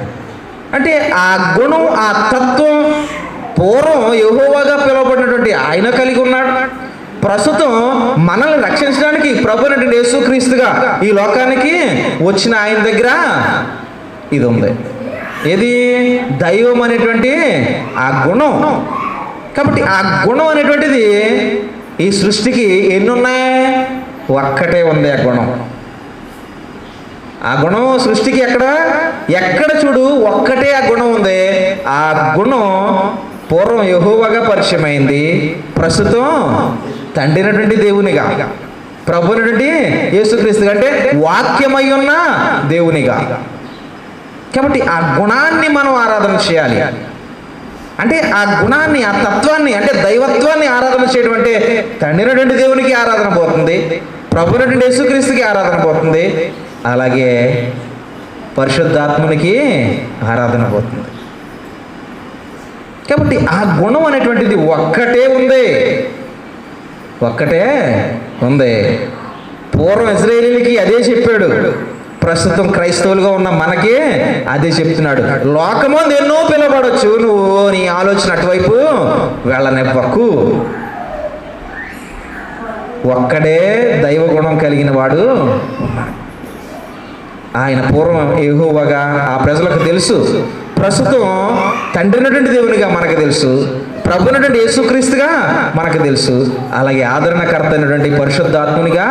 అంటే ఆ గుణం, ఆ తత్వం పూర్వం యెహోవాగా పిలువబడినటువంటి ఆయన కలిగి ఉన్నాడు. ప్రస్తుతం మనల్ని రక్షించడానికి ప్రభు అయినటువంటి యేసుక్రీస్తుగా ఈ లోకానికి వచ్చిన ఆయన దగ్గర ఇది ఉంది. ఏది? దైవం అనేటువంటి ఆ గుణం. కాబట్టి ఆ గుణం అనేటువంటిది ఈ సృష్టికి ఎన్ని ఉన్నాయి? ఒక్కటే ఉంది ఆ గుణం. ఆ గుణం సృష్టికి ఎక్కడ చూడు ఒక్కటే ఆ గుణం ఉంది. ఆ గుణం పూర్వం యెహోవాగా పరిచయం అయింది, ప్రస్తుతం తండ్రినటువంటి దేవునిగా, ప్రభునటువంటి యేసుక్రీస్తుగా, అంటే వాక్యమై ఉన్న దేవునిగా. కాబట్టి ఆ గుణాన్ని మనం ఆరాధన చేయాలి. అంటే ఆ గుణాన్ని, ఆ తత్వాన్ని, అంటే దైవత్వాన్ని ఆరాధన చేయడం అంటే తండ్రినటువంటి దేవునికి ఆరాధన పోతుంది, ప్రభునటువంటి యేసుక్రీస్తుకి ఆరాధన పోతుంది, అలాగే పరిశుద్ధాత్మునికి ఆరాధన పోతుంది. కాబట్టి ఆ గుణం అనేటువంటిది ఒక్కటే ఉంది. పూర్వం ఇశ్రాయేలీయులకి అదే చెప్పాడు, ప్రస్తుతం క్రైస్తవులుగా ఉన్న మనకి అదే చెప్తున్నాడు. లోకమందు ఎన్నో పిలవబడచ్చు, నువ్వు నీ ఆలోచన అటువైపు వెళ్ళనివ్వకు. ఒక్కడే దైవ గుణం కలిగిన వాడు ఉన్నాడు. ఆయన పూర్వం యెహోవాగా ఆ ప్రజలకు తెలుసు, ప్రస్తుతం తండ్రినటువంటి దేవునిగా మనకు తెలుసు, ప్రభునటువంటి యేసుక్రీస్తుగా మనకు తెలుసు, అలాగే ఆదరణకర్త అయినటువంటి పరిశుద్ధాత్మునిగా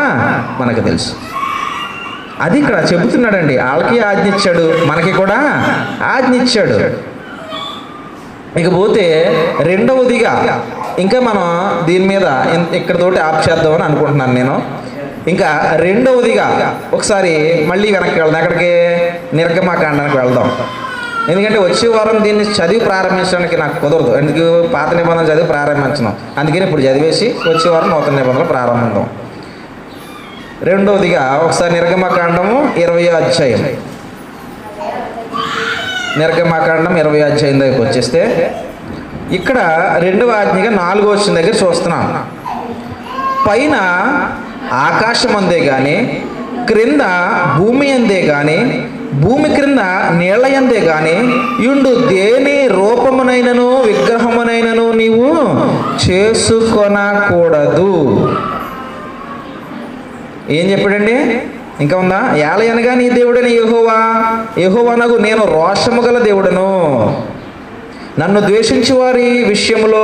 మనకు తెలుసు. అది ఇక్కడ చెబుతున్నాడండి. వాళ్ళకి ఆజ్ఞ ఇచ్చాడు, మనకి కూడా ఆజ్ఞ ఇచ్చాడు. ఇకపోతే రెండవదిగా ఇంకా మనం దీని మీద ఇక్కడతోటి ఆప్ చేద్దామని అనుకుంటున్నాను నేను. ఇంకా రెండవదిగా ఒకసారి మళ్ళీ వెనక్కి వెళ్దాం. ఎక్కడికి? నిర్గమకాండానికి వెళ్దాం. ఎందుకంటే వచ్చే వారం దీన్ని చదివి ప్రారంభించడానికి నాకు కుదరదు. ఎందుకు? పాత నిబంధనలు చదివి ప్రారంభించను. అందుకని ఇప్పుడు చదివేసి వచ్చే వారం నూతన నిబంధనలు ప్రారంభిద్దాం. రెండవదిగా ఒకసారి నిర్గమకాండము 20వ అధ్యాయం. నిర్గమకాండం 20వ అధ్యాయం దగ్గరికి వచ్చేస్తే ఇక్కడ రెండవ ఆజ్ఞగా 4వ వచనం దగ్గర చూస్తున్నాం. పైన ఆకాశం అందే కానీ, క్రింద భూమి అందే కానీ, భూమి క్రింద నీళ్ల యందే కానీ యుండు దేని రూపమునైనను విగ్రహమునైనను నీవు చేసుకొనకూడదు. ఏం చెప్పాడండి? ఇంకా ఉందా? ఏలయనగా నీ దేవుడైన యెహోవా, యెహోవానగు నేను రోషము గల దేవుడను, నన్ను ద్వేషించు వారి విషయంలో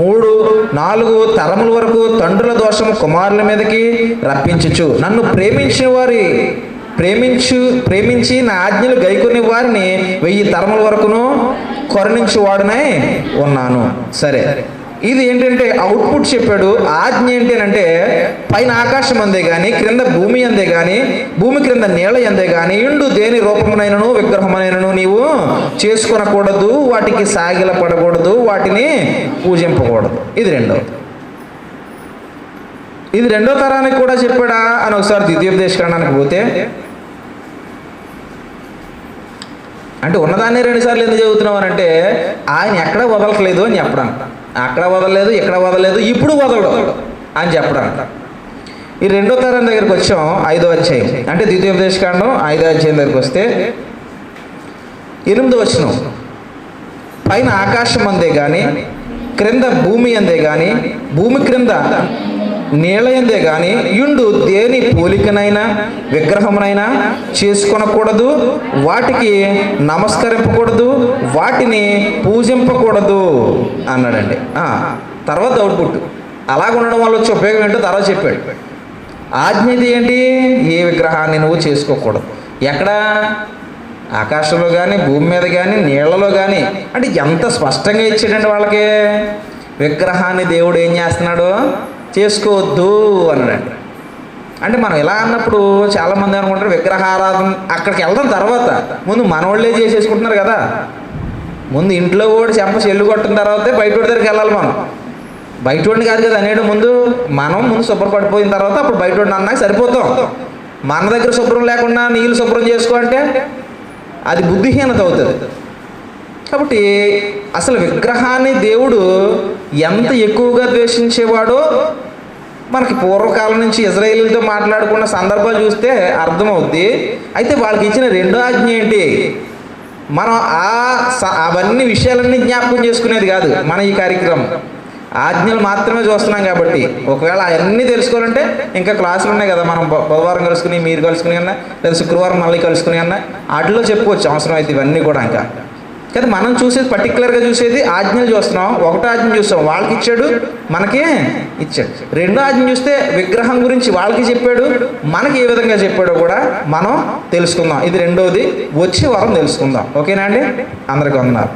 3-4 తరముల వరకు తండ్రుల దోషము కుమారుల మీదకి రప్పించుచు, నన్ను ప్రేమించిన వారి ప్రేమించి నా ఆజ్ఞలు గైకొని వారిని 1000 తరముల వరకును కరుణించువాడునై ఉన్నాను. సరే, ఇది ఏంటంటే అవుట్పుట్ చెప్పాడు. ఆజ్ఞ ఏంటి అంటే పైన ఆకాశం అందే కానీ, క్రింద భూమి అందే కానీ, భూమి క్రింద నీళ్ళ అందే కానీ ఇండు దేని రూపమునైనను విగ్రహమునైనను నీవు చేసుకొనకూడదు, వాటికి సాగిలపడకూడదు, వాటిని పూజింపకూడదు. ఇది రెండో తరానికి కూడా చెప్పాడా అని ఒకసారి ద్వితీయోపదేశకాండానికి పోతే, అంటే ఉన్నదాన్ని 2 సార్లు ఎందుకు చదువుతున్నావు అంటే ఆయన ఎక్కడ వదలట్లేదు అని చెప్పడం. అక్కడ వదలలేదు, ఇక్కడ వదలలేదు, ఇప్పుడు వదలడు అని చెప్పడం. ఈ రెండో తరం దగ్గరికి వచ్చాం. 5వ అధ్యాయం అంటే ద్వితీయోపదేశకాండం 5వ అధ్యాయం దగ్గరికి వస్తే 8వ వచనం, పైన ఆకాశం అందే కానీ, క్రింద భూమి అందే కానీ, భూమి క్రింద నీళ్ళయందే కానీ యుండు దేని పోలికనైనా విగ్రహమునైనా చేసుకొనకూడదు, వాటికి నమస్కరింపకూడదు, వాటిని పూజింపకూడదు అన్నాడండి. తర్వాత అవుట్పుట్ అలాగ ఉండడం వల్ల వచ్చే ఉపయోగం ఏంటో తర్వాత చెప్పాడు. ఆజ్ఞది ఏంటి? ఏ విగ్రహాన్ని నువ్వు చేసుకోకూడదు. ఎక్కడ? ఆకాశంలో కానీ, భూమి మీద కానీ, నీళ్లలో కానీ. అంటే ఎంత స్పష్టంగా ఇచ్చాడండి వాళ్ళకి. విగ్రహాన్ని దేవుడు ఏం చేస్తున్నాడు? చేసుకోవద్దు అన్నాడండి. అంటే మనం ఇలా అన్నప్పుడు చాలామంది అనుకుంటారు విగ్రహారాధన అక్కడికి వెళ్దాం, తర్వాత ముందు మనవాళ్ళే చేసేసుకుంటున్నారు కదా. ముందు ఇంట్లో కూడా చెంప చెల్లు కొట్టిన తర్వాతే బయట దగ్గరికి వెళ్ళాలి. మనం బయటోడిని కాదు కదా అనేడు, మనం ముందు శుభ్రపడిపోయిన తర్వాత అప్పుడు బయటోడిని అన్నాక సరిపోతాం. మన దగ్గర శుభ్రం లేకుండా నీళ్ళు శుభ్రం చేసుకో అంటే అది బుద్ధిహీనత అవుతుంది. కాబట్టి అసలు విగ్రహాన్ని దేవుడు ఎంత ఎక్కువగా ద్వేషించేవాడో మనకి పూర్వకాలం నుంచి ఇజ్రాయేలీలతో మాట్లాడుకున్న సందర్భాలు చూస్తే అర్థమవుద్ది. అయితే వాళ్ళకి ఇచ్చిన రెండో ఆజ్ఞ ఏంటి? మనం అవన్నీ విషయాలన్నీ జ్ఞాపకం చేసుకునేది కాదు మన ఈ కార్యక్రమం. ఆజ్ఞలు మాత్రమే చూస్తున్నాం కాబట్టి ఒకవేళ అవన్నీ తెలుసుకోవాలంటే ఇంకా క్లాసులు ఉన్నాయి కదా, మనం బుధవారం కలుసుకుని, మీరు కలుసుకుని అన్నా, లేదా శుక్రవారం మళ్ళీ కలుసుకుని అన్నా, వాటిలో చెప్పుకోవచ్చు అవసరం అయితే ఇవన్నీ కూడా. ఇంకా కదా మనం చూసేది పర్టికులర్గా చూసేది ఆజ్ఞలు చూస్తున్నాం. ఒకటో ఆజ్ఞ చూస్తాం, వాళ్ళకి ఇచ్చాడు, మనకే ఇచ్చాడు. రెండో ఆజ్ఞ చూస్తే విగ్రహం గురించి వాళ్ళకి చెప్పాడు, మనకి ఏ విధంగా చెప్పాడో కూడా మనం తెలుసుకుందాం. ఇది రెండోది వచ్చే వారం తెలుసుకుందాం. ఓకేనా అండి? అందరికీ వందనాలు.